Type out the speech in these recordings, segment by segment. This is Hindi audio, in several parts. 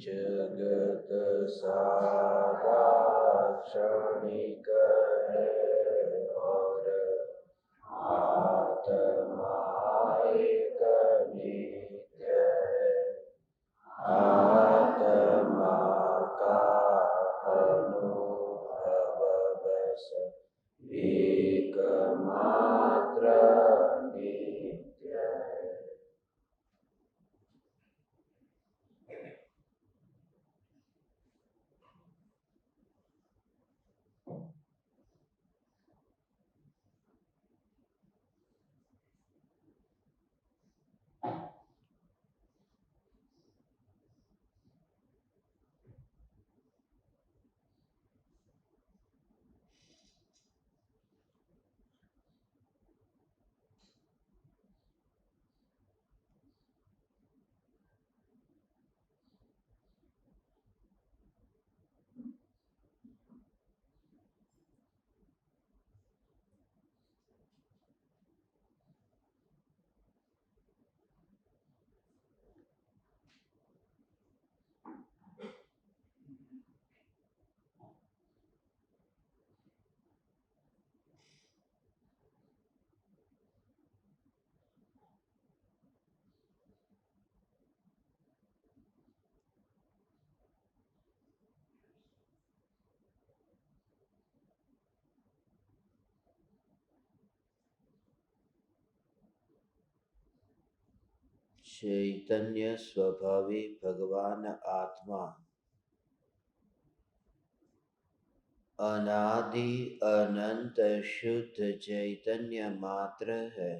जगत सारा क्षणिक है और आत्मा एक नित्य है। आत्मा का अनुभव बस एकमात्र नित्य है। चैतन्य स्वभावी भगवान आत्मा अनादि अनंत शुद्ध चैतन्य मात्र है।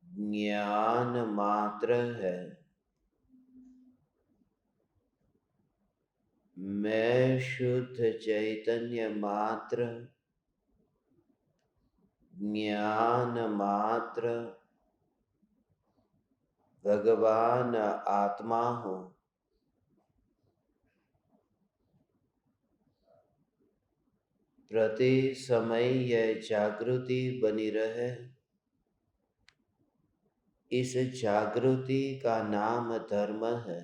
ज्ञान मात्र है। मैं शुद्ध चैतन्य मात्र, ज्ञान मात्र, भगवान आत्मा हूँ। प्रति समय यह जागृति बनी रहे। इस जागृति का नाम धर्म है।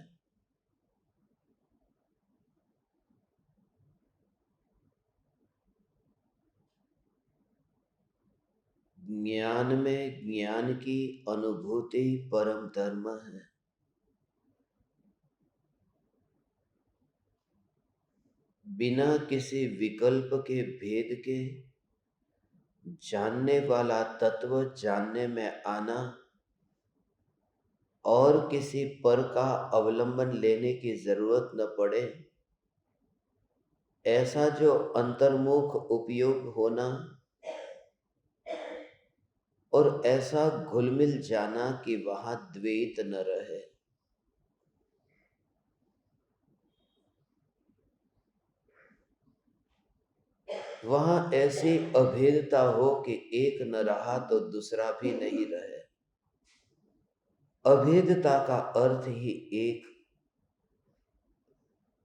ज्ञान में ज्ञान की अनुभूति परम धर्म है। बिना किसी विकल्प के भेद के जानने वाला तत्व जानने में आना और किसी पर का अवलंबन लेने की जरूरत न पड़े, ऐसा जो अंतर्मुख उपयोग होना और ऐसा घुलमिल जाना कि वहां द्वैत न रहे। वहां ऐसी अभेदता हो कि एक न रहा तो दूसरा भी नहीं रहे। अभेदता का अर्थ ही एक।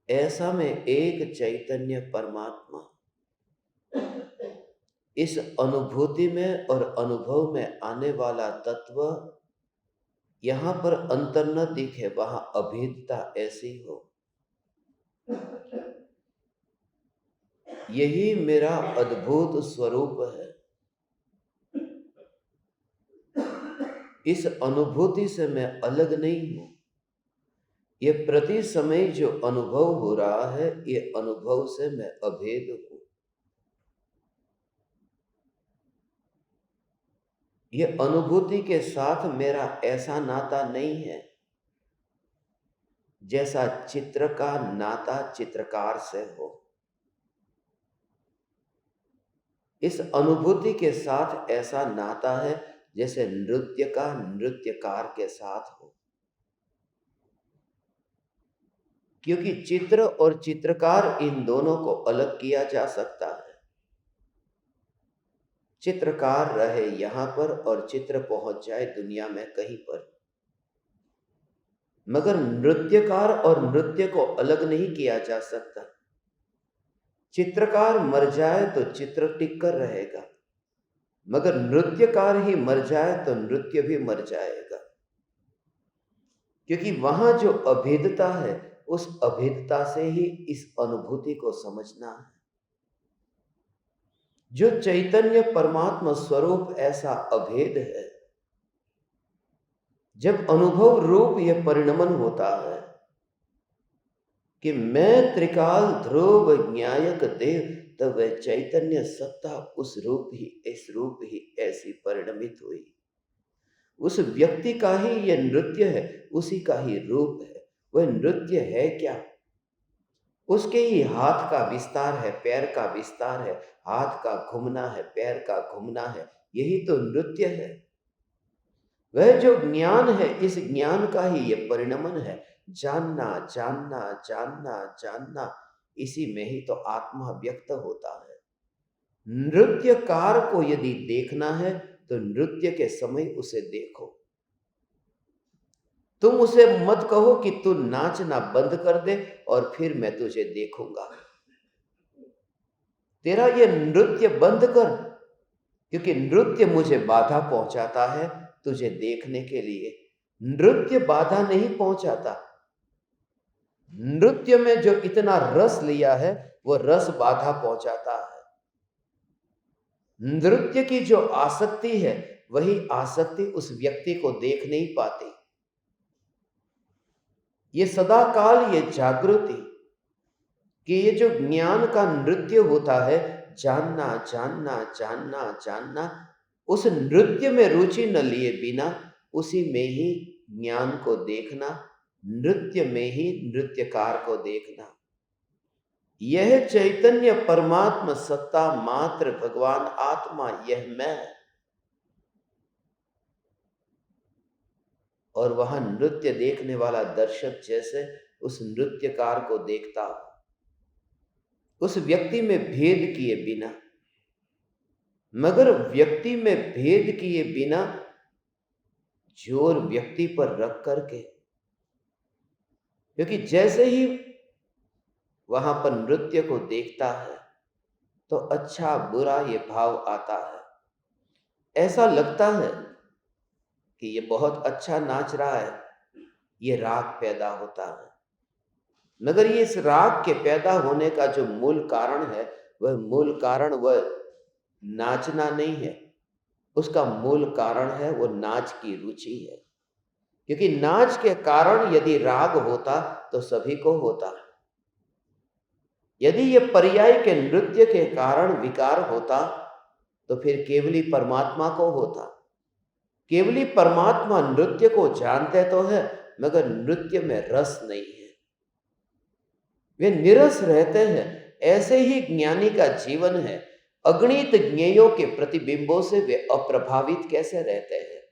ऐसा में एक चैतन्य परमात्मा इस अनुभूति में और अनुभव में आने वाला तत्व यहां पर अंतर न दिखे, वहां अभेदता ऐसी हो। यही मेरा अद्भुत स्वरूप है। इस अनुभूति से मैं अलग नहीं हूं। ये प्रति समय जो अनुभव हो रहा है, ये अनुभव से मैं अभेद हूं। ये अनुभूति के साथ मेरा ऐसा नाता नहीं है जैसा चित्र का नाता चित्रकार से हो। इस अनुभूति के साथ ऐसा नाता है जैसे नृत्य का नृत्यकार के साथ हो। क्योंकि चित्र और चित्रकार, इन दोनों को अलग किया जा सकता है। चित्रकार रहे यहां पर और चित्र पहुंच जाए दुनिया में कहीं पर, मगर नृत्यकार और नृत्य को अलग नहीं किया जा सकता। चित्रकार मर जाए तो चित्र टिक कर रहेगा, मगर नृत्यकार ही मर जाए तो नृत्य भी मर जाएगा। क्योंकि वहां जो अभेदता है, उस अभेदता से ही इस अनुभूति को समझना है। जो चैतन्य परमात्मा स्वरूप ऐसा अभेद है, जब अनुभव रूप यह परिणमन होता है कि मैं त्रिकाल ध्रुव ज्ञायक देव, तब वह चैतन्य सत्ता उस रूप ही, इस रूप ही ऐसी परिणमित हुई। उस व्यक्ति का ही यह नृत्य है, उसी का ही रूप है। वह नृत्य है क्या? उसके ही हाथ का विस्तार है, पैर का विस्तार है, हाथ का घूमना है, पैर का घूमना है, यही तो नृत्य है। वह जो ज्ञान है, इस ज्ञान का ही यह परिणमन है। जानना जानना जानना जानना, इसी में ही तो आत्मा व्यक्त होता है। नृत्यकार को यदि देखना है तो नृत्य के समय उसे देखो। तुम उसे मत कहो कि तू नाचना बंद कर दे और फिर मैं तुझे देखूंगा। तेरा ये नृत्य बंद कर, क्योंकि नृत्य मुझे बाधा पहुंचाता है तुझे देखने के लिए। नृत्य बाधा नहीं पहुंचाता। नृत्य में जो इतना रस लिया है, वो रस बाधा पहुंचाता है। नृत्य की जो आसक्ति है, वही आसक्ति उस व्यक्ति को देख नहीं पाती। ये सदा काल ये जागृति कि ये जो ज्ञान का नृत्य होता है, जानना जानना जानना जानना, उस नृत्य में रुचि न लिए बिना उसी में ही ज्ञान को देखना, नृत्य में ही नृत्यकार को देखना। यह चैतन्य परमात्मा सत्ता मात्र भगवान आत्मा, यह मैं। और वहां नृत्य देखने वाला दर्शक जैसे उस नृत्यकार को देखता हो, उस व्यक्ति में भेद किए बिना। मगर व्यक्ति में भेद किए बिना जोर व्यक्ति पर रख करके, क्योंकि जैसे ही वहां पर नृत्य को देखता है तो अच्छा बुरा ये भाव आता है। ऐसा लगता है कि ये बहुत अच्छा नाच रहा है, ये राग पैदा होता है। मगर ये इस राग के पैदा होने का जो मूल कारण है, वह मूल कारण वह नाचना नहीं है। उसका मूल कारण है वो नाच की रुचि है। क्योंकि नाच के कारण यदि राग होता तो सभी को होता। यदि ये पर्याय के नृत्य के कारण विकार होता तो फिर केवली परमात्मा को होता। केवली परमात्मा नृत्य को जानते तो है, मगर नृत्य में रस नहीं है, वे निरस रहते हैं। ऐसे ही ज्ञानी का जीवन है। अगणित ज्ञेयों के प्रतिबिंबों से वे अप्रभावित कैसे रहते हैं?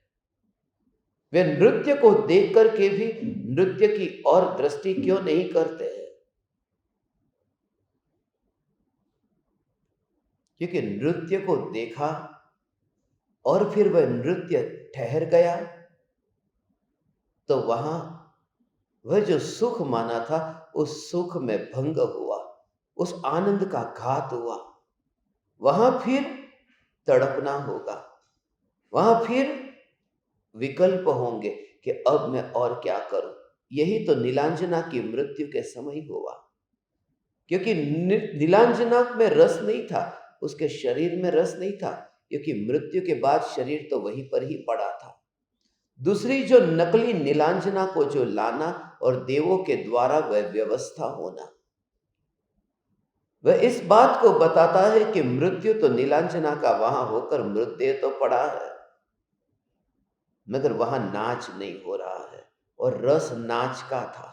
वे नृत्य को देख करके भी नृत्य की और दृष्टि क्यों नहीं करते हैं? क्योंकि नृत्य को देखा और फिर वह नृत्य ठहर गया तो वहां वह जो सुख माना था, उस सुख में भंग हुआ, उस आनंद का घात हुआ। वहां फिर तड़पना होगा, वहां फिर विकल्प होंगे कि अब मैं और क्या करूं। यही तो नीलांजना की मृत्यु के समय हुआ। क्योंकि नीलांजना में रस नहीं था, उसके शरीर में रस नहीं था, क्योंकि मृत्यु के बाद शरीर तो वहीं पर ही पड़ा था। दूसरी जो नकली नीलांजना को जो लाना और देवों के द्वारा वह व्यवस्था होना, वह इस बात को बताता है कि मृत्यु तो नीलांजना का वहां होकर मृतदेह तो पड़ा है, मगर वहां नाच नहीं हो रहा है और रस नाच का था।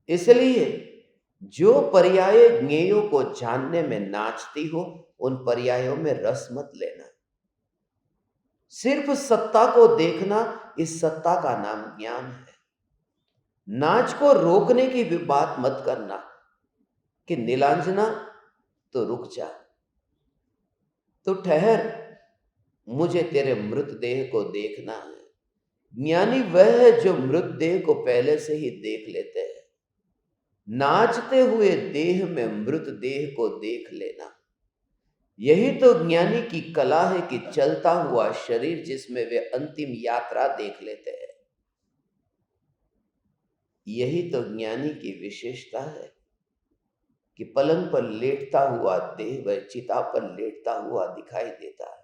इसलिए जो पर्याय ज्ञेयों को जानने में नाचती हो, उन पर्यायों में रस मत लेना। सिर्फ सत्ता को देखना, इस सत्ता का नाम ज्ञान है। नाच को रोकने की भी बात मत करना कि नीलांजना तो रुक जा, तो ठहर, मुझे तेरे मृतदेह को देखना है। ज्ञानी वह है जो मृतदेह को पहले से ही देख लेते हैं। नाचते हुए देह में मृतदेह को देख लेना, यही तो ज्ञानी की कला है कि चलता हुआ शरीर जिसमें वे अंतिम यात्रा देख लेते हैं। यही तो ज्ञानी की विशेषता है कि पलंग पर लेटता हुआ देह वह चिता पर लेटता हुआ दिखाई देता है,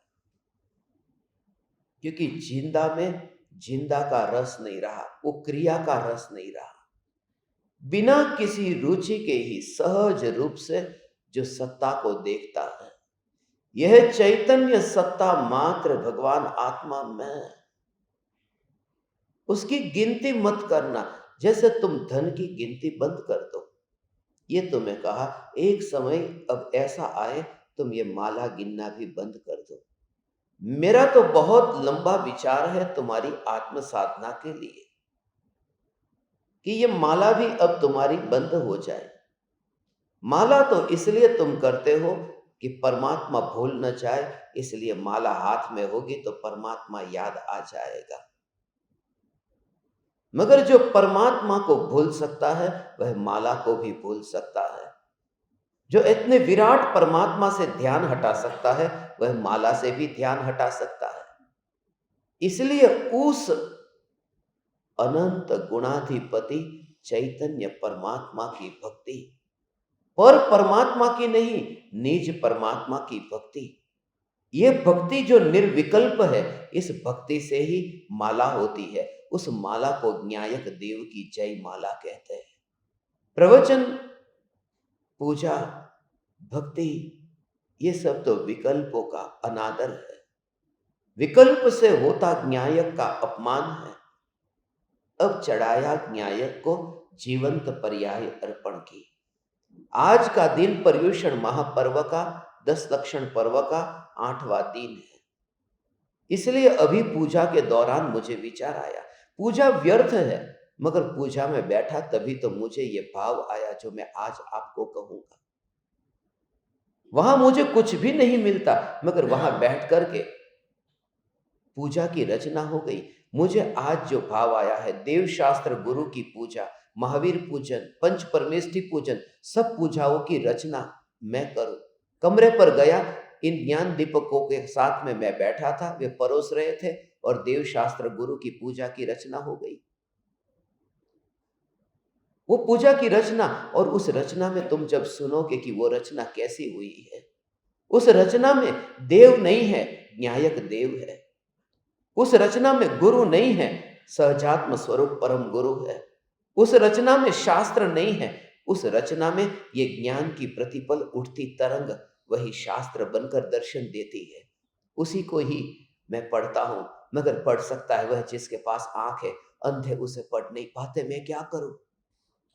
क्योंकि जिंदा में जिंदा का रस नहीं रहा, वो क्रिया का रस नहीं रहा। बिना किसी रुचि के ही सहज रूप से जो सत्ता को देखता है, यह चैतन्य सत्ता मात्र भगवान आत्मा में। उसकी गिनती मत करना, जैसे तुम धन की गिनती बंद कर दो। ये तुम्हें कहा एक समय अब ऐसा आए तुम ये माला गिनना भी बंद कर दो। मेरा तो बहुत लंबा विचार है तुम्हारी आत्म साधना के लिए कि ये माला भी अब तुम्हारी बंद हो जाए। माला तो इसलिए तुम करते हो कि परमात्मा भूल न जाए, इसलिए माला हाथ में होगी तो परमात्मा याद आ जाएगा। मगर जो परमात्मा को भूल सकता है वह माला को भी भूल सकता है। जो इतने विराट परमात्मा से ध्यान हटा सकता है वह माला से भी ध्यान हटा सकता है। इसलिए उस अनंत गुणाधिपति चैतन्य परमात्मा की भक्ति, पर परमात्मा की नहीं, निज परमात्मा की भक्ति, ये भक्ति जो निर्विकल्प है, इस भक्ति से ही माला होती है। उस माला को ज्ञायक देव की जय माला कहते हैं। प्रवचन, पूजा, भक्ति, ये सब तो विकल्पों का अनादर है। विकल्प से होता ज्ञायक का अपमान है। अब चढ़ाया ज्ञायक को जीवंत पर्याय अर्पण की। आज का दिन पर्युषण महापर्व का 10 लक्षण पर्व का 8वां दिन है। इसलिए अभी पूजा के दौरान मुझे विचार आया, पूजा व्यर्थ है, मगर पूजा में बैठा तभी तो मुझे ये भाव आया जो मैं आज आपको कहूंगा। वहां मुझे कुछ भी नहीं मिलता, मगर वहां बैठ करके पूजा की रचना हो गई। मुझे आज जो भाव आया है, देव शास्त्र गुरु की पूजा, महावीर पूजन, पंच परमेष्ठी पूजन, सब पूजाओं की रचना मैं करूं। कमरे पर गया, इन ज्ञान दीपकों के साथ में मैं बैठा था, वे परोस रहे थे और देव शास्त्र गुरु की पूजा की रचना हो गई। वो पूजा की रचना, और उस रचना में तुम जब सुनोगे कि वो रचना कैसी हुई है, उस रचना में देव नहीं है, ज्ञायक देव है। उस रचना में गुरु नहीं है, सहजात्म स्वरूप परम गुरु है। उस रचना में शास्त्र नहीं है, उस रचना में ये ज्ञान की प्रतिपल उठती तरंग वही शास्त्र बनकर दर्शन देती है। उसी को ही मैं पढ़ता हूं, मगर पढ़ सकता है वह जिसके पास आंख है। अंधे उसे पढ़ नहीं पाते, मैं क्या करूं?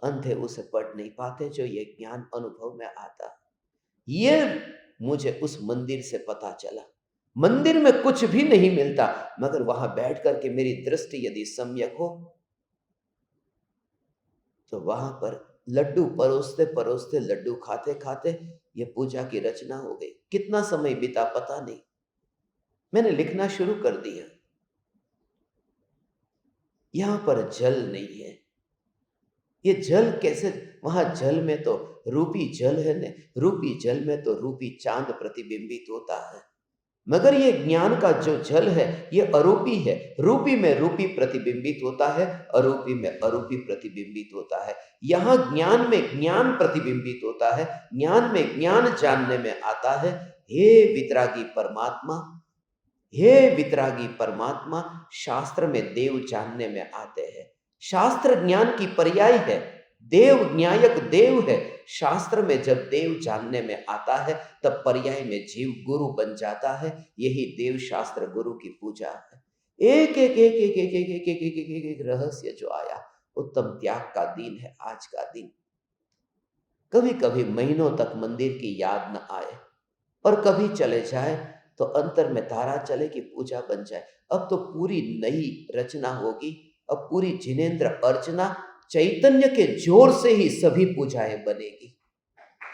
अंधे उसे पढ़ नहीं पाते जो ये ज्ञान अनुभव में आता। ये मुझे उस मंदिर से पता चला। मंदिर में कुछ भी नहीं मिलता, मगर वहां बैठ करके मेरी दृष्टि यदि सम्यक हो तो वहां पर लड्डू परोसते परोसते, लड्डू खाते खाते ये पूजा की रचना हो गई। कितना समय बीता पता नहीं। मैंने लिखना शुरू कर दिया। यहां पर जल नहीं है। ये जल कैसे? वहां जल में तो रूपी जल है न, रूपी जल में तो रूपी चांद प्रतिबिंबित होता है। मगर ये ज्ञान का जो जल है ये अरूपी है। रूपी में रूपी प्रतिबिंबित होता है, अरूपी में अरूपी प्रतिबिंबित होता है। यहाँ ज्ञान में ज्ञान प्रतिबिंबित होता है, ज्ञान में ज्ञान जानने में आता है। हे वितरागी परमात्मा, हे वितरागी परमात्मा, शास्त्र में देव जानने में आते हैं। शास्त्र ज्ञान की पर्याय है, देव ज्ञायक देव है। शास्त्र में जब देव जानने में आता है तब पर्याय में जीव गुरु बन जाता है। यही देव शास्त्र गुरु की पूजा है। एक एक एक एक एक एक एक एक एक एक एक रहस्य जो आया, उत्तम त्याग का दिन है आज का दिन। कभी कभी महीनों तक मंदिर की याद न आए और कभी चले जाए तो अंतर में तारा चले कि पूजा बन जाए। अब तो पूरी नई रचना होगी। अब पूरी जिनेंद्र अर्चना चैतन्य के जोर से ही सभी पूजाएं बनेगी।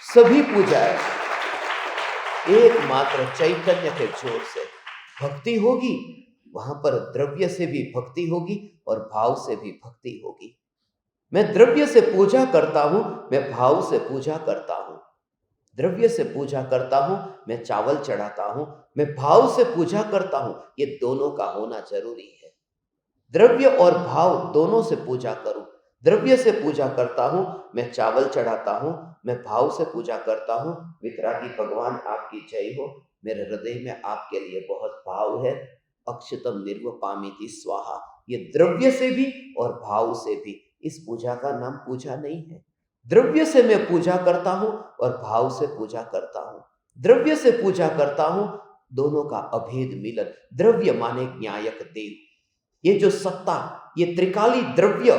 सभी पूजाएं एकमात्र चैतन्य के जोर से भक्ति होगी। वहां पर द्रव्य से भी भक्ति होगी और भाव से भी भक्ति होगी। मैं द्रव्य से पूजा करता हूं, मैं भाव से पूजा करता हूं। द्रव्य से पूजा करता हूं, मैं चावल चढ़ाता हूं, मैं भाव से पूजा करता हूं। ये दोनों का होना जरूरी है। द्रव्य और भाव दोनों से पूजा करूं। द्रव्य से पूजा करता हूँ, मैं चावल चढ़ाता हूँ, मैं भाव से पूजा करता हूँ। वितरागी भगवान आपकी जय हो, मेरे हृदय में आपके लिए बहुत भाव है। अक्षतम निर्वपामिति स्वाहा। ये द्रव्य से भी और भाव से भी, इस पूजा का नाम पूजा नहीं है। द्रव्य से मैं पूजा करता हूँ और भाव से पूजा करता हूँ। द्रव्य से पूजा करता हूँ, दोनों का अभेद मिलन। द्रव्य माने ज्ञायक देव, ये जो सत्ता, ये त्रिकाली द्रव्य,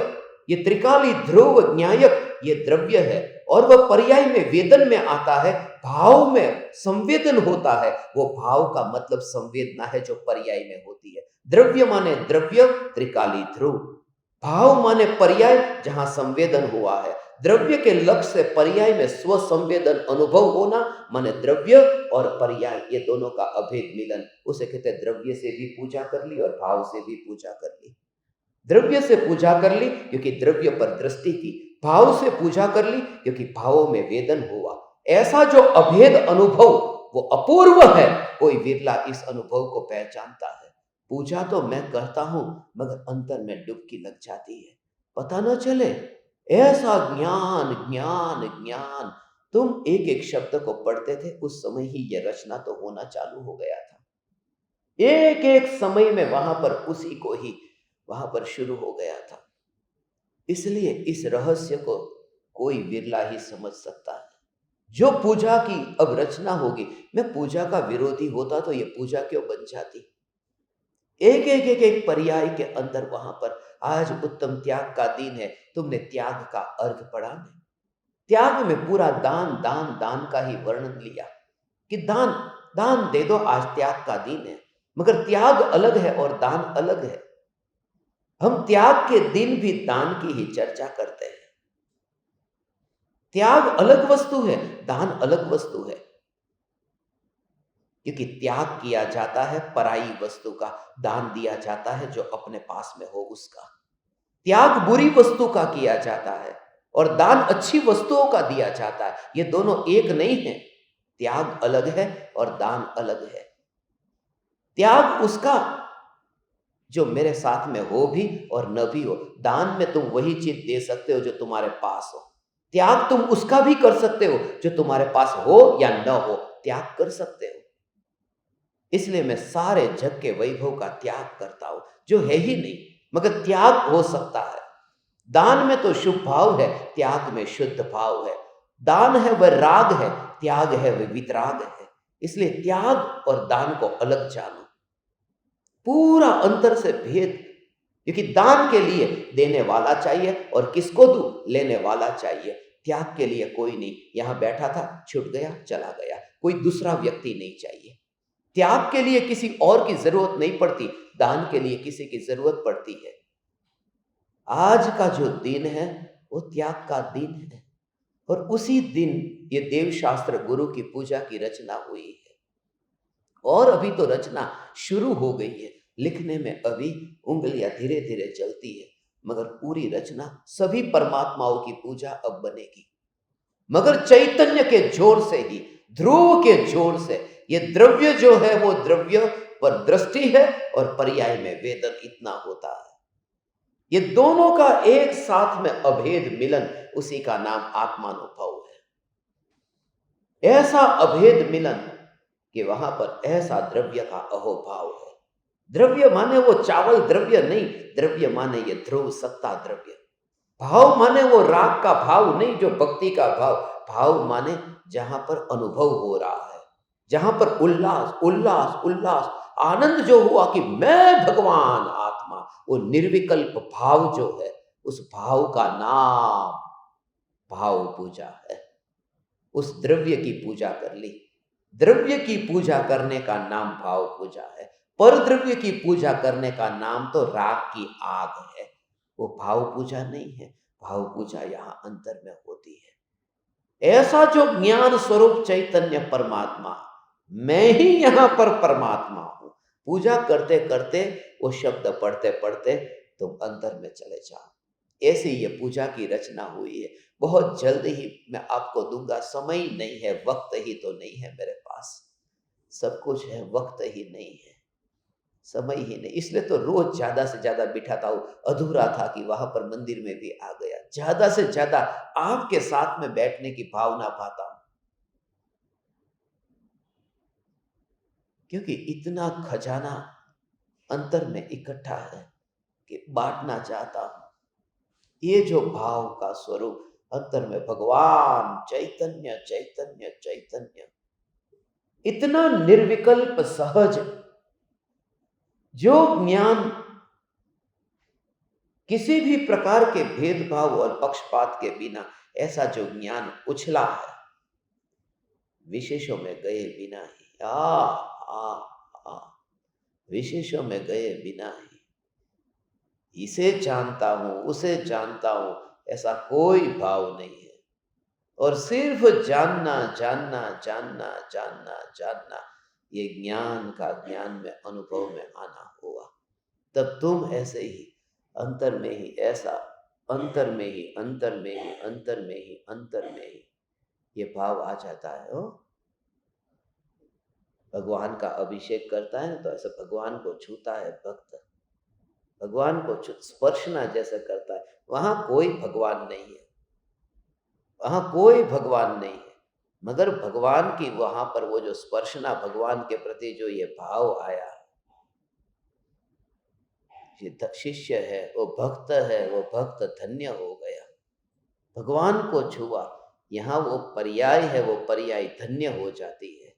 ये त्रिकाली ध्रुव न्यायक, ये द्रव्य है। और वह पर्याय में वेदन में आता है, भाव में संवेदन होता है। वो भाव का मतलब संवेदना है जो पर्याय में होती है। द्रव्य माने द्रव्य, त्रिकाली ध्रुव। भाव माने पर्याय, जहां संवेदन हुआ है। द्रव्य के लक्ष्य से पर्याय में स्व संवेदन अनुभव होना माने द्रव्य और पर्याय, ये दोनों का अभेद मिलन। उसे कहते हैं द्रव्य से भी पूजा कर ली और भाव से भी पूजा कर ली। द्रव्य से पूजा कर ली क्योंकि द्रव्य पर दृष्टि थी, भाव से पूजा कर ली क्योंकि भावों में वेदन हुआ। ऐसा जो अभेद अनुभव, वो अपूर्व है। कोई विरला इस अनुभव को पहचानता है। पूजा तो मैं करता हूं, मगर अंतर में डुबकी लग जाती है, पता न चले। ऐसा ज्ञान ज्ञान ज्ञान। तुम एक एक शब्द को पढ़ते थे, उस समय ही यह रचना तो होना चालू हो गया था। एक एक समय में वहां पर उसी को ही वहां पर शुरू हो गया था। इसलिए इस रहस्य को कोई विरला ही समझ सकता है। जो पूजा की अब रचना होगी, मैं पूजा का विरोधी होता तो ये पूजा क्यों बन जाती। एक एक एक एक पर्याय के अंदर वहां पर, आज उत्तम त्याग का दिन है, तुमने त्याग का अर्थ पढ़ा नहीं। त्याग में पूरा दान दान दान का ही वर्णन लिया कि दान दान दे दो, आज त्याग का दिन है। मगर त्याग अलग है और दान अलग है। हम त्याग के दिन भी दान की ही चर्चा करते हैं। त्याग अलग वस्तु है, दान अलग वस्तु है। क्योंकि त्याग किया जाता है पराई वस्तु का, दान दिया जाता है जो अपने पास में हो उसका। त्याग बुरी वस्तु का किया जाता है और दान अच्छी वस्तुओं का दिया जाता है। ये दोनों एक नहीं है। त्याग अलग है और दान अलग है। त्याग उसका जो मेरे साथ में हो भी और न भी हो। दान में तुम वही चीज दे सकते हो जो तुम्हारे पास हो। त्याग तुम उसका भी कर सकते हो जो तुम्हारे पास हो या न हो, त्याग कर सकते हो। इसलिए मैं सारे जग के वैभव का त्याग करता हूं जो है ही नहीं, मगर त्याग हो सकता है। दान में तो शुभ भाव है, त्याग में शुद्ध भाव है। दान है वह राग है, त्याग है वह वितराग है। इसलिए त्याग और दान को अलग जानो, पूरा अंतर से भेद। क्योंकि दान के लिए देने वाला चाहिए और किसको दूं, लेने वाला चाहिए। त्याग के लिए कोई नहीं, यहां बैठा था छूट गया चला गया, कोई दूसरा व्यक्ति नहीं चाहिए। त्याग के लिए किसी और की जरूरत नहीं पड़ती, दान के लिए किसी की जरूरत पड़ती है। आज का जो दिन है वो त्याग का दिन है। और उसी दिन ये देव शास्त्र गुरु की पूजा की रचना हुई है। और अभी तो रचना शुरू हो गई है, लिखने में अभी उंगलियां धीरे धीरे चलती है, मगर पूरी रचना सभी परमात्माओं की पूजा अब बनेगी। मगर चैतन्य के जोर से ही, ध्रुव के जोर से। ये द्रव्य जो है वो द्रव्य पर दृष्टि है और पर्याय में वेदन इतना होता है। ये दोनों का एक साथ में अभेद मिलन, उसी का नाम आत्मानुभव है। ऐसा अभेद मिलन कि वहां पर ऐसा द्रव्य का अहोभाव है। द्रव्य माने वो चावल द्रव्य नहीं, द्रव्य माने ये ध्रुव सत्ता द्रव्य। भाव माने वो राग का भाव नहीं जो भक्ति का भाव। भाव माने जहां पर अनुभव हो रहा है, जहां पर उल्लास उल्लास उल्लास, आनंद जो हुआ कि मैं भगवान आत्मा, वो निर्विकल्प भाव जो है, उस भाव का नाम भाव पूजा है। उस द्रव्य की पूजा कर ली। द्रव्य की पूजा करने का नाम भाव पूजा है। पर द्रव्य की पूजा करने का नाम तो राग की आग है, वो भाव पूजा नहीं है। भाव पूजा यहाँ अंतर में होती है। ऐसा जो ज्ञान स्वरूप चैतन्य परमात्मा, मैं ही यहां पर परमात्मा हूं, पूजा करते करते, वो शब्द पढ़ते पढ़ते तुम अंतर में चले जाओ। ऐसी ये पूजा की रचना हुई है। बहुत जल्द ही मैं आपको दूंगा, समय ही नहीं है, वक्त ही तो नहीं है मेरे पास। सब कुछ है, वक्त ही नहीं है। समय ही नहीं, इसलिए तो रोज ज्यादा से ज्यादा बिठाता हूँ। अधूरा था कि वहां पर मंदिर में भी आ गया, ज्यादा से ज्यादा आपके साथ में बैठने की भावना पाता हूं, क्योंकि इतना खजाना अंतर में इकट्ठा है कि बांटना चाहता हूं। ये जो भाव का स्वरूप अंतर में, भगवान चैतन्य चैतन्य चैतन्य, इतना निर्विकल्प सहज, जो ज्ञान किसी भी प्रकार के भेदभाव और पक्षपात के बिना, ऐसा जो ज्ञान उछला है, विशेषों में गए बिना ही, आ विशेषों में गए बिना ही, इसे जानता हूं उसे जानता हूं, ऐसा कोई भाव नहीं है। और सिर्फ जानना जानना जानना जानना जानना, ये ज्ञान का ज्ञान में अनुभव में आना हुआ, तब तुम ऐसे ही अंतर में ही, ऐसा अंतर में ही अंतर में ही अंतर में ही अंतर में ही ये भाव आ जाता है। ओ भगवान का अभिषेक करता है तो ऐसा भगवान को छूता है भक्त, भगवान को स्पर्शना जैसे करता है, वहां कोई भगवान नहीं है, वहां कोई भगवान नहीं है, मगर भगवान की वहां पर वो जो स्पर्शना, भगवान के प्रति जो ये भाव आया, ये शिष्य है, वो भक्त है, वो भक्त धन्य हो गया, भगवान को छुआ, यहाँ वो पर्याय है, वो पर्याय धन्य हो जाती है।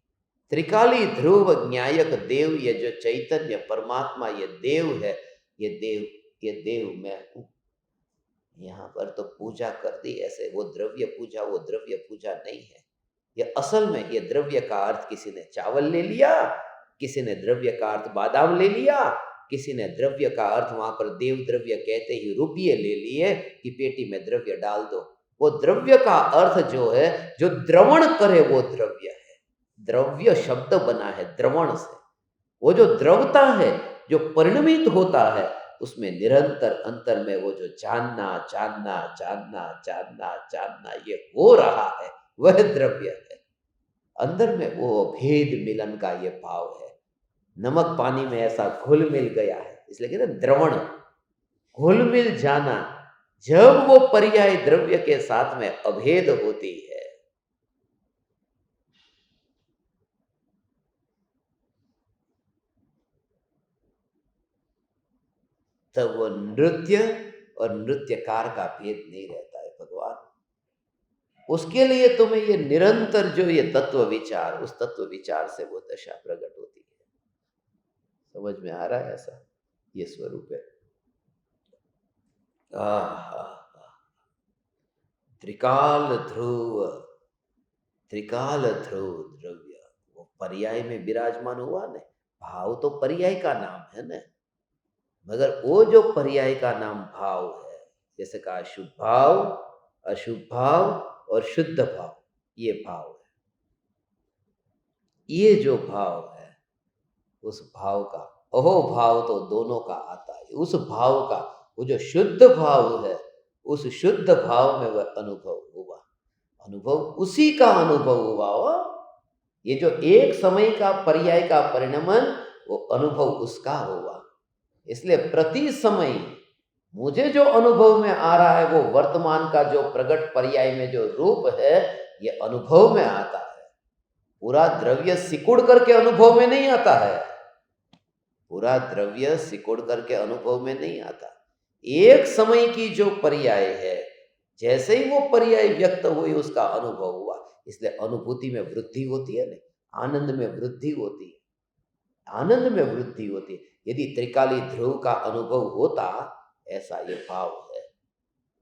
त्रिकाली ध्रुव न्यायक देव, ये जो चैतन्य परमात्मा, ये देव है, ये देव मैं हूं। यहाँ पर तो पूजा कर दी ऐसे, वो द्रव्य पूजा, वो द्रव्य पूजा नहीं है। ये असल में ये द्रव्य का अर्थ किसी ने चावल ले लिया, किसी ने द्रव्य का अर्थ बादाम ले लिया, किसी ने द्रव्य का अर्थ वहां पर देव द्रव्य कहते ही रुपये ले लिए कि पेटी में द्रव्य डाल दो। वो द्रव्य का अर्थ जो है, जो द्रवण करे वो द्रव्य है। द्रव्य शब्द बना है द्रवण से, वो जो द्रवता है, जो परिणमित होता है, उसमें निरंतर अंतर में वो जो जानना जानना जानना जानना जानना ये हो रहा है, वह द्रव्य है। अंदर में वो भेद मिलन का ये भाव है। नमक पानी में ऐसा घुल मिल गया है, इसलिए कहते हैं द्रवण, घुल मिल जाना। जब वो पर्याय द्रव्य के साथ में अभेद होती है, तब वो नृत्य और नृत्यकार का भेद नहीं रहता है भगवान। उसके लिए तुम्हें ये निरंतर जो ये तत्व विचार, उस तत्व विचार से वो दशा प्रकट होती है। समझ में आ रहा है? ऐसा ये स्वरूप है। त्रिकाल ध्रुव, त्रिकाल ध्रुव द्रव्य, वो पर्याय में विराजमान हुआ ने। भाव तो पर्याय का नाम है ना, मगर वो जो पर्याय का नाम भाव है, जैसे कहा शुभ भाव, अशुभ भाव और शुद्ध भाव, ये भाव है। ये जो भाव है, उस भाव का अहो भाव तो दोनों का आता है। उस भाव का वो जो शुद्ध भाव है, उस शुद्ध भाव में वह अनुभव हुआ, अनुभव उसी का अनुभव हुआ। ये जो एक समय का पर्याय का परिणमन, वो अनुभव उसका हुआ। इसलिए प्रति समय मुझे जो अनुभव में आ रहा है, वो वर्तमान का जो प्रगट पर्याय में जो रूप है, ये अनुभव में आता है। पूरा द्रव्य सिकुड़ करके अनुभव में नहीं आता है, पूरा द्रव्य सिकुड़ करके अनुभव में नहीं आता। एक समय की जो पर्याय है, जैसे ही वो पर्याय व्यक्त हुई, उसका अनुभव हुआ। इसलिए अनुभूति में वृद्धि होती है, नहीं आनंद में वृद्धि होती है, आनंद में वृद्धि होती है। यदि त्रिकाली ध्रुव का अनुभव होता, ऐसा ये भाव है,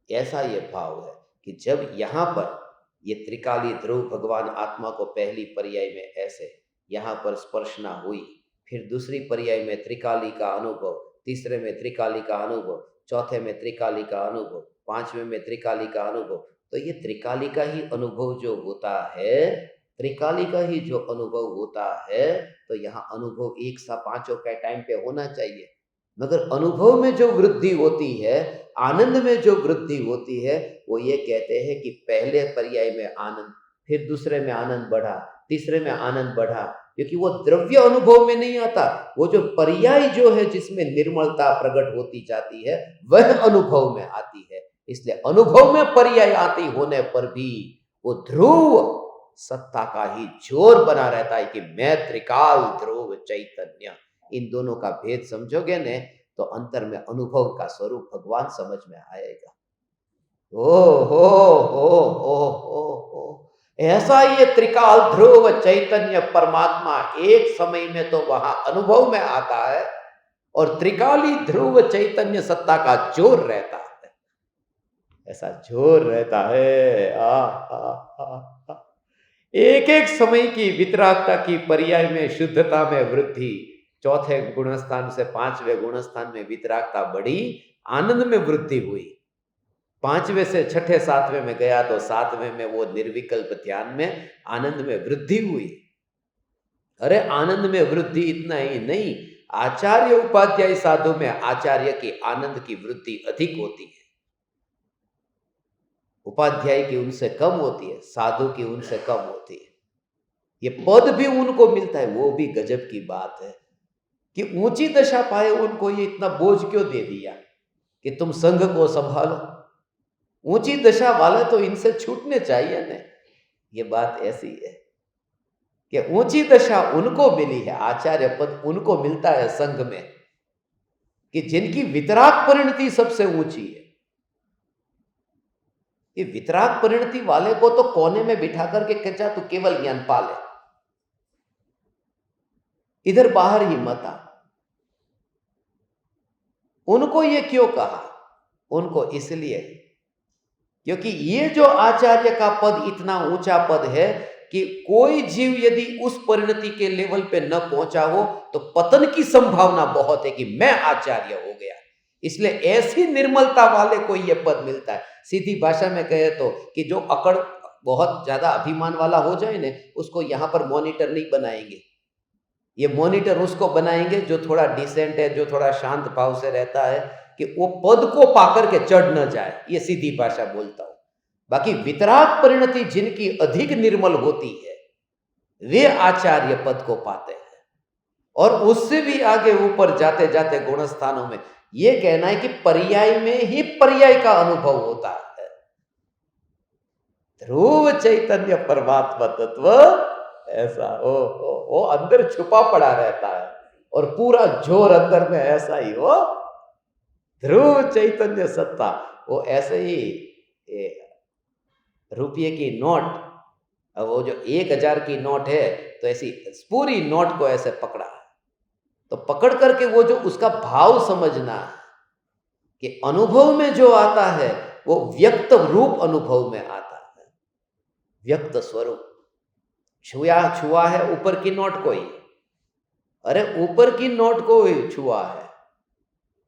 ऐसा ये भाव है कि जब यहाँ पर ये त्रिकाली ध्रुव भगवान आत्मा को पहली पर्याय में ऐसे यहाँ पर स्पर्शना हुई, फिर दूसरी पर्याय में त्रिकाली का अनुभव, तीसरे में त्रिकाली का अनुभव, चौथे में त्रिकाली का अनुभव, पांचवें में त्रिकाली का अनुभव, तो ये त्रिकाली का ही अनुभव जो होता है, त्रिकाली का ही जो अनुभव होता है, तो यहाँ अनुभव एक सा पांचों के टाइम पे होना चाहिए। मगर अनुभव में जो वृद्धि होती है, आनंद में जो वृद्धि होती है, वो ये कहते हैं कि पहले पर्याय में आनंद, फिर दूसरे में आनंद बढ़ा, तीसरे में आनंद बढ़ा, क्योंकि वो द्रव्य अनुभव में नहीं आता, वो जो पर्याय जो है जिसमें निर्मलता प्रकट होती जाती है वह अनुभव में आती है। इसलिए अनुभव में पर्याय आती होने पर भी वो ध्रुव सत्ता का ही जोर बना रहता है कि मैं त्रिकाल ध्रुव चैतन्य। इन दोनों का भेद समझोगे ने तो अंतर में अनुभव का स्वरूप भगवान समझ में आएगा। ओ हो हो हो हो हो ऐसा ये त्रिकाल ध्रुव चैतन्य परमात्मा एक समय में तो वहां अनुभव में आता है और त्रिकाली ध्रुव चैतन्य सत्ता का जोर रहता है, ऐसा जोर रहता है। आ। एक एक समय की वितरागता की पर्याय में शुद्धता में वृद्धि, चौथे गुणस्थान से पांचवें गुणस्थान में वितरागता बढ़ी, आनंद में वृद्धि हुई। पांचवें से छठे सातवें में गया तो सातवें में वो निर्विकल्प ध्यान में आनंद में वृद्धि हुई। अरे आनंद में वृद्धि इतना ही नहीं, आचार्य उपाध्याय साधु में आचार्य की आनंद की वृद्धि अधिक होती है, उपाध्याय की उनसे कम होती है, साधु की उनसे कम होती है। ये पद भी उनको मिलता है, वो भी गजब की बात है कि ऊंची दशा पाए उनको ये इतना बोझ क्यों दे दिया कि तुम संघ को संभालो। ऊंची दशा वाले तो इनसे छूटने चाहिए ना। ये बात ऐसी है कि ऊंची दशा उनको मिली है, आचार्य पद उनको मिलता है संघ में, कि जिनकी वितराग परिणति सबसे ऊंची है। ये वितराग परिणति वाले को तो कोने में बिठा करके कचा तू केवल ज्ञान पा ले, इधर बाहर ही मत आ। उनको ये क्यों कहा? उनको इसलिए क्योंकि ये जो आचार्य का पद इतना ऊंचा पद है कि कोई जीव यदि उस परिणति के लेवल पे न पहुंचा हो तो पतन की संभावना बहुत है कि मैं आचार्य हो गया। इसलिए ऐसी निर्मलता वाले को यह पद मिलता है। सीधी भाषा में कहे तो कि जो अकड़ बहुत ज्यादा अभिमान वाला हो जाए ना, उसको यहां पर मॉनिटर नहीं बनाएंगे, ये मॉनिटर उसको बनाएंगे जो थोड़ा डिसेंट है, जो थोड़ा शांत भाव से रहता है, कि वो पद को पाकर के चढ़ न जाए। ये सीधी भाषा बोलता हूं। बाकी वितराग परिणति जिनकी अधिक निर्मल होती है वे आचार्य पद को पाते हैं, और उससे भी आगे ऊपर जाते जाते गुणस्थानों में ये कहना है कि पर्याय में ही पर्याय का अनुभव होता है। ध्रुव चैतन्य परमात्मा तत्व ऐसा ओ अंदर छुपा पड़ा रहता है और पूरा जोर अंदर में ऐसा ही हो ध्रुव चैतन्य सत्ता। वो ऐसे ही रुपये की नोट, अब वो जो 1000 की नोट है तो ऐसी पूरी नोट को ऐसे पकड़ा, तो पकड़ करके वो जो उसका भाव समझना कि अनुभव में जो आता है वो व्यक्त रूप अनुभव में आता है, व्यक्त स्वरूप। छुआ है ऊपर की नोट को ही, अरे ऊपर की नोट को ही छुआ है,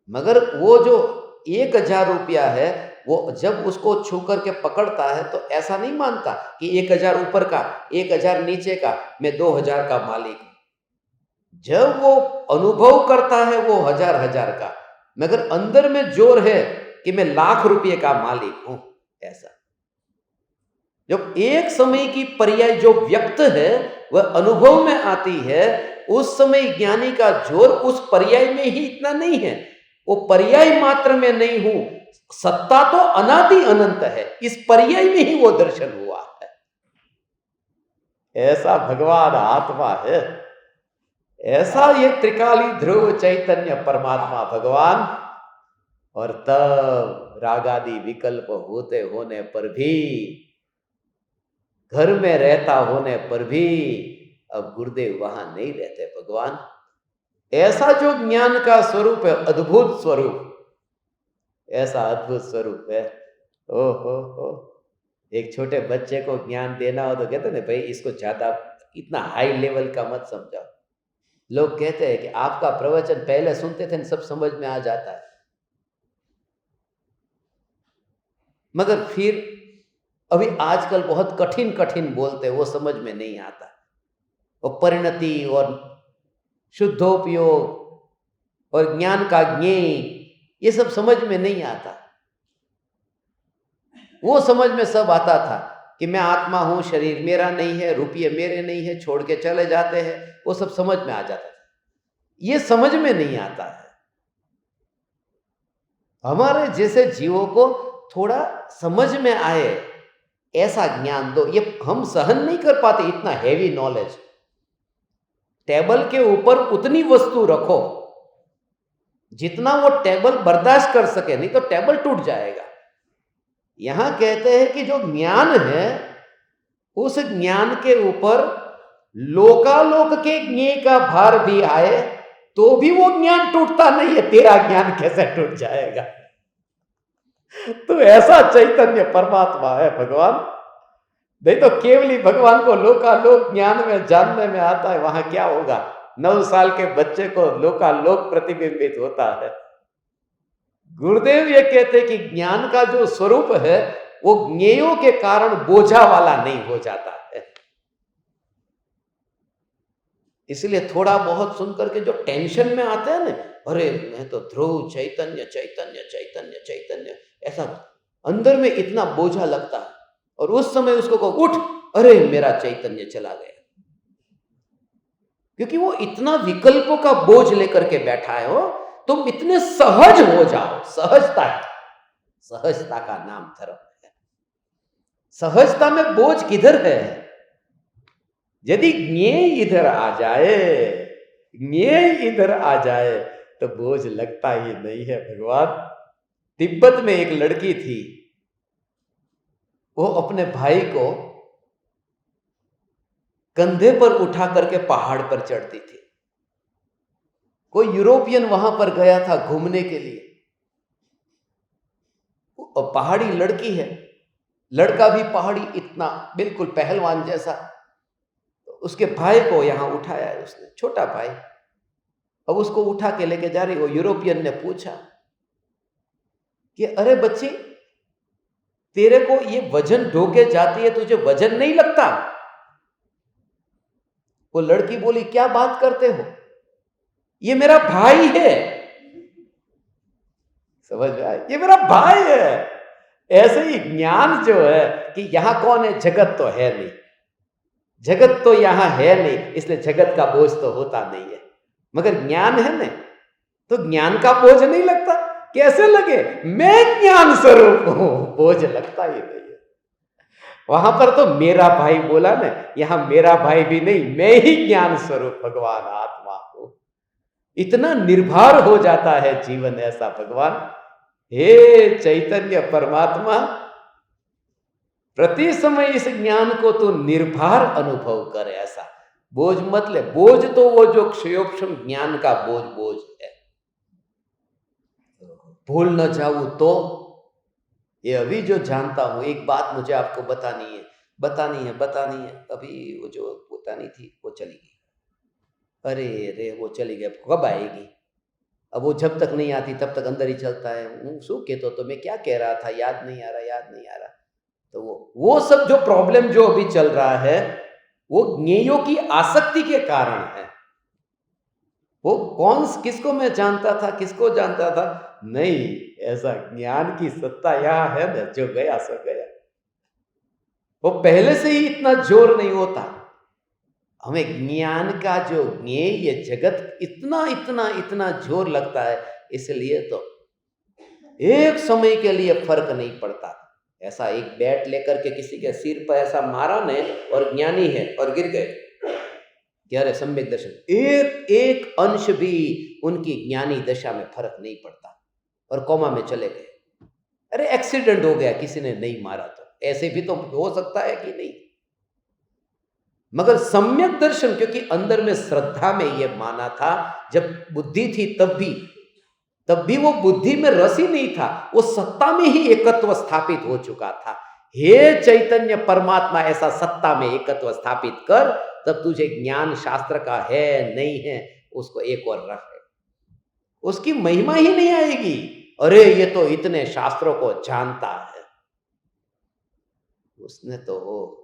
मगर वो जो 1000 रुपया है वो जब उसको छू करके पकड़ता है तो ऐसा नहीं मानता कि 1000 ऊपर का 1000 नीचे का, मैं 2000 का मालिक हूं। जब वो अनुभव करता है वो हजार का, मगर अंदर में जोर है कि मैं लाख रुपये का मालिक हूं। ऐसा जब एक समय की पर्याय जो व्यक्त है वह अनुभव में आती है, उस समय ज्ञानी का जोर उस पर्याय में ही इतना नहीं है, वो पर्याय मात्र में नहीं हूं, सत्ता तो अनादि अनंत है, इस पर्याय में ही वो दर्शन हुआ है। ऐसा भगवान आत्मा है, ऐसा ये त्रिकाली ध्रुव चैतन्य परमात्मा भगवान। और तब रागादि विकल्प होते होने पर भी, घर में रहता होने पर भी, अब गुरुदेव वहां नहीं रहते भगवान। ऐसा जो ज्ञान का स्वरूप है, अद्भुत स्वरूप, ऐसा अद्भुत स्वरूप है। ओ हो एक छोटे बच्चे को ज्ञान देना हो तो कहते ना भाई इसको ज्यादा इतना हाई लेवल का मत समझाओ। लोग कहते हैं कि आपका प्रवचन पहले सुनते थे सब समझ में आ जाता है, मगर फिर अभी आजकल बहुत कठिन कठिन बोलते, वो समझ में नहीं आता। वो परिणति और शुद्धोपयोग और ज्ञान का ज्ञेय ये सब समझ में नहीं आता। वो समझ में सब आता था कि मैं आत्मा हूं, शरीर मेरा नहीं है, रुपये मेरे नहीं है, छोड़ के चले जाते हैं, वो सब समझ में आ जाता था। ये समझ में नहीं आता है। हमारे जैसे जीवों को थोड़ा समझ में आए ऐसा ज्ञान दो। ये हम सहन नहीं कर पाते इतना हैवी नॉलेज। टेबल के ऊपर उतनी वस्तु रखो जितना वो टेबल बर्दाश्त कर सके, नहीं तो टेबल टूट जाएगा। यहां कहते हैं कि जो ज्ञान है उस ज्ञान के ऊपर लोकालोक के ज्ञेय का भार भी आए तो भी वो ज्ञान टूटता नहीं है। तेरा ज्ञान कैसे टूट जाएगा? तो ऐसा चैतन्य परमात्मा है भगवान। नहीं तो केवली भगवान को लोकालोक ज्ञान में जानने में आता है, वहां क्या होगा? 9 साल के बच्चे को लोकालोक प्रतिबिंबित होता है। गुरुदेव ये कहते कि ज्ञान का जो स्वरूप है वो ज्ञेयों के कारण बोझा वाला नहीं हो जाता है। इसलिए थोड़ा बहुत सुनकर के जो टेंशन में आते हैं ना, अरे मैं तो ध्रुव चैतन्य चैतन्य चैतन्य चैतन्य, ऐसा अंदर में इतना बोझा लगता है। और उस समय उसको कहो उठ, अरे मेरा चैतन्य चला गया। क्योंकि वो इतना विकल्पों का बोझ लेकर के बैठा है। हो तुम इतने सहज हो जाओ। सहजता का नाम धर्म है। सहजता में बोझ किधर है? यदि ज्ञेय इधर आ जाए तो बोझ लगता ही नहीं है भगवान। तिब्बत में एक लड़की थी, वो अपने भाई को कंधे पर उठा करके पहाड़ पर चढ़ती थी। कोई यूरोपियन वहां पर गया था घूमने के लिए, और पहाड़ी लड़की है, लड़का भी पहाड़ी, इतना बिल्कुल पहलवान जैसा। तो उसके भाई को यहां उठाया है उसने, छोटा भाई। अब उसको उठा के लेके जा रही। वो यूरोपियन ने पूछा कि अरे बच्ची, तेरे को ये वजन ढोके जाती है, तुझे वजन नहीं लगता? वो लड़की बोली क्या बात करते हो, ये मेरा भाई है। समझ में आया? ये मेरा भाई है। ऐसे ही ज्ञान जो है कि यहां कौन है, जगत तो है नहीं, जगत तो यहां है नहीं, इसलिए जगत का बोझ तो होता नहीं है। मगर ज्ञान है ना, तो ज्ञान का बोझ नहीं लगता। कैसे लगे? मैं ज्ञान स्वरूप हूं, बोझ लगता ही नहीं है। वहां पर तो मेरा भाई बोला ना, यहां मेरा भाई भी नहीं, मैं ही ज्ञान स्वरूप भगवान आत्मा हूं। इतना निर्भर हो जाता है जीवन ऐसा। भगवान हे चैतन्य परमात्मा, प्रति समय इस ज्ञान को तो निर्भर अनुभव कर। ऐसा बोझ मत ले। बोझ तो वो जो क्षयोक्षम ज्ञान का बोझ है। भूल न जाऊं तो ये अभी जो जानता हूं, एक बात मुझे आपको बतानी है। अभी वो जो बतानी थी वो चली गई। अरे रे वो चली गई, कब आएगी? अब वो जब तक नहीं आती तब तक अंदर ही चलता है। सो के तो मैं क्या कह रहा था, याद नहीं आ रहा। तो वो सब जो प्रॉब्लम जो अभी चल रहा है वो ज्ञेयों की आसक्ति के कारण है। वो किसको मैं जानता था, किसको जानता था? नहीं, ऐसा ज्ञान की सत्ता यहां है ना, जो गया सो गया। वो पहले से ही इतना जोर नहीं होता। हमें ज्ञान का जो ज्ञेय, ये जगत इतना जोर लगता है। इसलिए तो एक समय के लिए फर्क नहीं पड़ता। ऐसा एक बैट लेकर के किसी के सिर पर ऐसा मारा ने, और ज्ञानी है और गिर गए, कह रहे सम्यक दर्शन, एक अंश भी उनकी ज्ञानी दशा में फर्क नहीं पड़ता, और कोमा में चले गए। अरे एक्सीडेंट हो गया, किसी ने नहीं मारा, तो ऐसे भी तो हो सकता है कि नहीं। मगर सम्यक दर्शन, क्योंकि अंदर में श्रद्धा में ये माना था, जब बुद्धि थी तब भी वो बुद्धि में रस ही नहीं था, वो सत्ता में ही एकत्व स्थापित हो चुका था। हे चैतन्य परमात्मा, ऐसा सत्ता में एकत्व स्थापित कर, तब तुझे ज्ञान शास्त्र का है नहीं है उसको एक और रख, उसकी महिमा ही नहीं आएगी। अरे ये तो इतने शास्त्रों को जानता है, उसने तो हो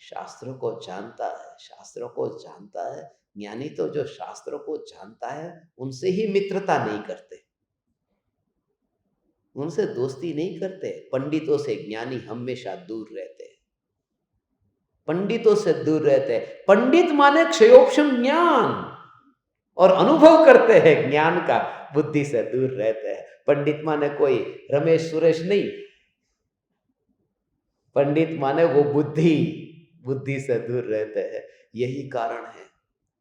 शास्त्रों को जानता है। ज्ञानी तो जो शास्त्रों को जानता है उनसे ही मित्रता नहीं करते, उनसे दोस्ती नहीं करते। पंडितों से ज्ञानी हमेशा दूर रहते हैं, पंडितों से दूर रहते हैं। पंडित माने क्षयोपशम ज्ञान, और अनुभव करते हैं ज्ञान का, बुद्धि से दूर रहते हैं। पंडित माने कोई रमेश सुरेश नहीं, पंडित माने वो बुद्धि, बुद्धि से दूर रहते हैं। यही कारण है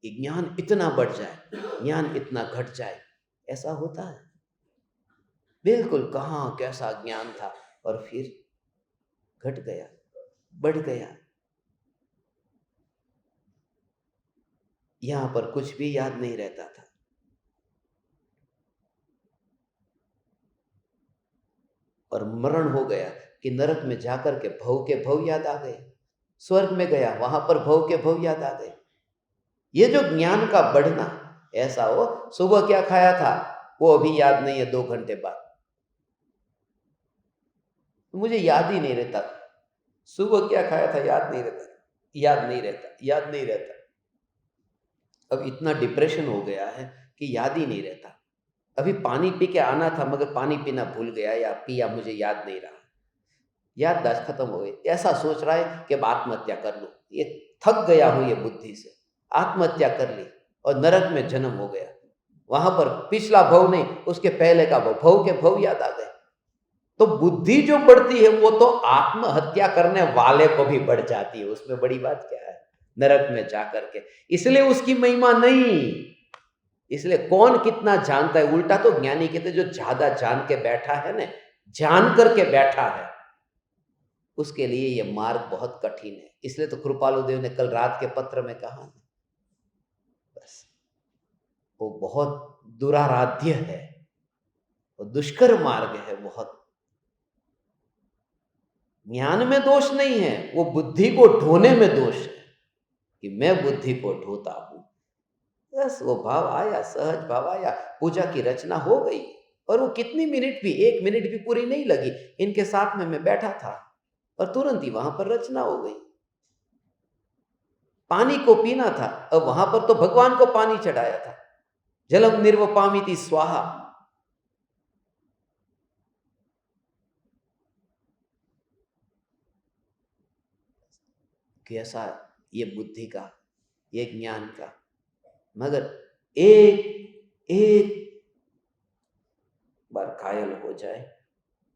कि ज्ञान इतना बढ़ जाए, ज्ञान इतना घट जाए, ऐसा होता है। बिल्कुल कहाँ कैसा ज्ञान था और फिर घट गया, बढ़ गया। यहां पर कुछ भी याद नहीं रहता था। और मरण हो गया कि नरक में जाकर के भव के भव याद आ गए, स्वर्ग में गया वहां पर भव के भव याद आ गए। ये जो ज्ञान का बढ़ना, ऐसा हो सुबह क्या खाया था वो अभी याद नहीं है, 2 घंटे बाद मुझे याद ही नहीं रहता। सुबह क्या खाया था याद नहीं रहता, याद नहीं रहता, याद नहीं रहता। अब इतना डिप्रेशन हो गया है कि याद ही नहीं रहता। अभी पानी पी के आना था मगर पानी पीना भूल गया या पिया मुझे याद नहीं रहा, याददाश्त खत्म हो गई। ऐसा सोच रहा है कि अब आत्महत्या कर लूं, ये थक गया हूं ये बुद्धि से, आत्महत्या कर ली और नरक में जन्म हो गया। वहां पर पिछला भव नहीं, उसके पहले का भव, भव के भव याद आ गए। तो बुद्धि जो बढ़ती है वो तो आत्महत्या करने वाले को भी बढ़ जाती है, उसमें बड़ी बात क्या है, नरक में जाकर के। इसलिए उसकी महिमा नहीं, इसलिए कौन कितना जानता है। उल्टा तो ज्ञानी कहते जो ज्यादा जान के बैठा है ना, जान करके बैठा है, उसके लिए ये मार्ग बहुत कठिन है। इसलिए तो कृपालु देव ने कल रात के पत्र में कहा, बस वो बहुत दुराराध्य है, वो दुष्कर मार्ग है बहुत। ज्ञान में दोष नहीं है, वो बुद्धि को ढोने में दोष है कि मैं बुद्धि को ढोता हूं। बस वो भाव आया, सहज भाव आया, पूजा की रचना हो गई। और वो कितनी मिनट भी, 1 मिनट भी पूरी नहीं लगी, इनके साथ में मैं बैठा था और तुरंत ही वहां पर रचना हो गई। पानी को पीना था, अब वहां पर तो भगवान को पानी चढ़ाया था, जलम निर्वपामिति स्वाहा। कैसा ये बुद्धि का, ये ज्ञान का। मगर एक एक बार घायल हो जाए,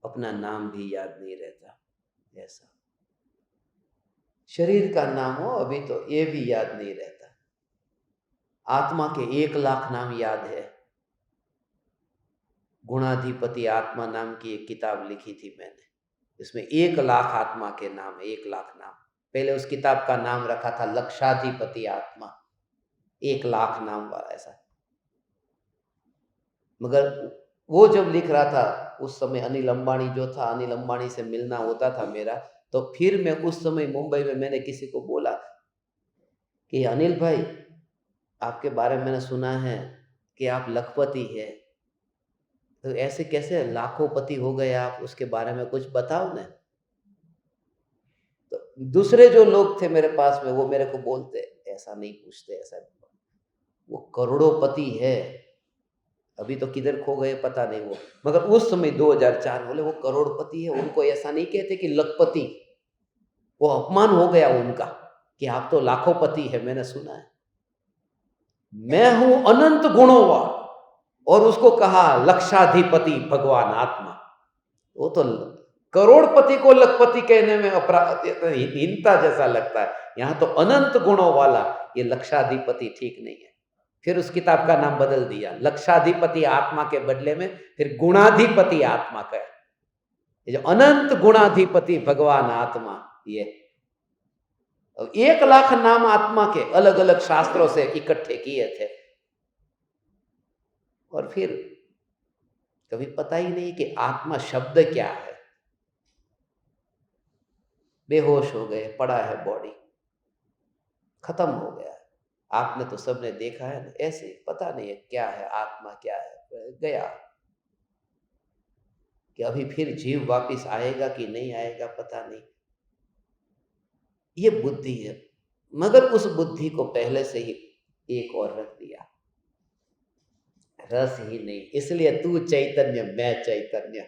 अपना नाम भी याद नहीं रहता। ऐसा शरीर का नाम हो अभी तो ये भी याद नहीं रहता। आत्मा के 1 लाख नाम याद है। गुणाधिपति आत्मा नाम की एक किताब लिखी थी मैंने, इसमें 1 लाख आत्मा के नाम, 1 लाख नाम। पहले उस किताब का नाम रखा था लक्षाधिपति आत्मा, 1 लाख नाम वाला ऐसा। मगर वो जब लिख रहा था उस समय अनिल अंबानी जो था, अनिल अंबानी से मिलना होता था मेरा, तो फिर मैं उस समय मुंबई में मैंने किसी को बोला कि अनिल भाई आपके बारे में मैंने सुना है कि आप लखपति है, तो ऐसे कैसे लाखों पति हो गए आप, उसके बारे में कुछ बताओ ना। तो दूसरे जो लोग थे मेरे पास में वो मेरे को बोलते ऐसा नहीं पूछते, ऐसा वो करोड़ोंपति है, अभी तो किधर खो गए पता नहीं वो। मगर उस समय 2004 बोले वो करोड़पति है, उनको ऐसा नहीं कहते कि लखपति। वो अपमान हो गया उनका कि आप तो लाखों पति है, मैंने सुना है। मैं हूं अनंत गुणों वाला, और उसको कहा लक्षाधिपति भगवान आत्मा। वो तो करोड़पति को लखपति कहने में अपराध, हीनता जैसा लगता है। यहां तो अनंत गुणों वाला, ये लक्षाधिपति ठीक नहीं है। फिर उस किताब का नाम बदल दिया, लक्षाधिपति आत्मा के बदले में फिर गुणाधिपति आत्मा का। ये जो अनंत गुणाधिपति भगवान आत्मा, ये 1 लाख नाम आत्मा के अलग अलग शास्त्रों से इकट्ठे किए थे। और फिर कभी पता ही नहीं कि आत्मा शब्द क्या है। बेहोश हो गए, पड़ा है बॉडी, खत्म हो गया। आपने तो सबने देखा है ना, ऐसे पता नहीं है क्या है आत्मा, क्या है, गया। कि अभी फिर जीव वापस आएगा कि नहीं आएगा पता नहीं। ये बुद्धि है, मगर उस बुद्धि को पहले से ही एक और रख दिया, रस ही नहीं। इसलिए तू चैतन्य मैं चैतन्य,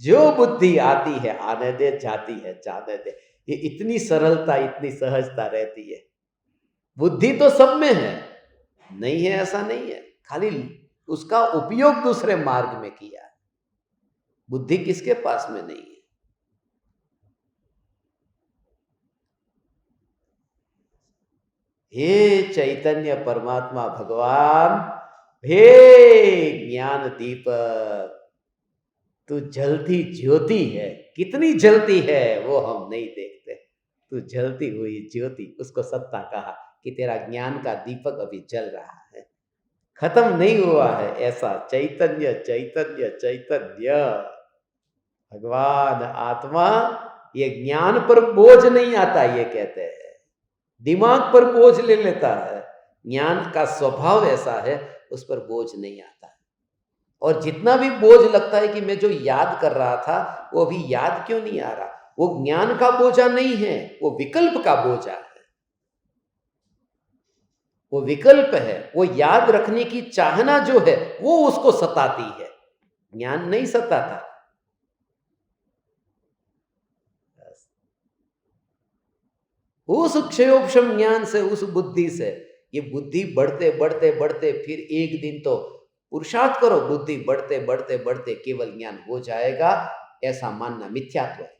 जो बुद्धि आती है आने दे, जाती है जाने दे। ये इतनी सरलता, इतनी सहजता रहती है। बुद्धि तो सब में है, नहीं है ऐसा नहीं है, खाली उसका उपयोग दूसरे मार्ग में किया। बुद्धि किसके पास में नहीं है? हे चैतन्य परमात्मा भगवान, हे ज्ञान दीपक, तू जलती ज्योति है। कितनी जलती है वो हम नहीं देखते। तू जलती हुई ज्योति, उसको सत्ता कहा कि तेरा ज्ञान का दीपक अभी जल रहा है, खत्म नहीं हुआ है। ऐसा चैतन्य चैतन्य चैतन्य भगवान आत्मा, ये ज्ञान पर बोझ नहीं आता, ये कहते हैं दिमाग पर बोझ ले लेता है। ज्ञान का स्वभाव ऐसा है, उस पर बोझ नहीं आता। और जितना भी बोझ लगता है कि मैं जो याद कर रहा था वो अभी याद क्यों नहीं आ रहा, वो ज्ञान का बोझा नहीं है, वो विकल्प का बोझा है। वो विकल्प है, वो याद रखने की चाहना जो है वो उसको सताती है, ज्ञान नहीं सताता। उस क्षयोपशम ज्ञान से, उस बुद्धि से, ये बुद्धि बढ़ते बढ़ते बढ़ते फिर एक दिन तो पुरुषार्थ करो, बुद्धि बढ़ते बढ़ते बढ़ते केवल ज्ञान हो जाएगा, ऐसा मानना मिथ्यात्व है।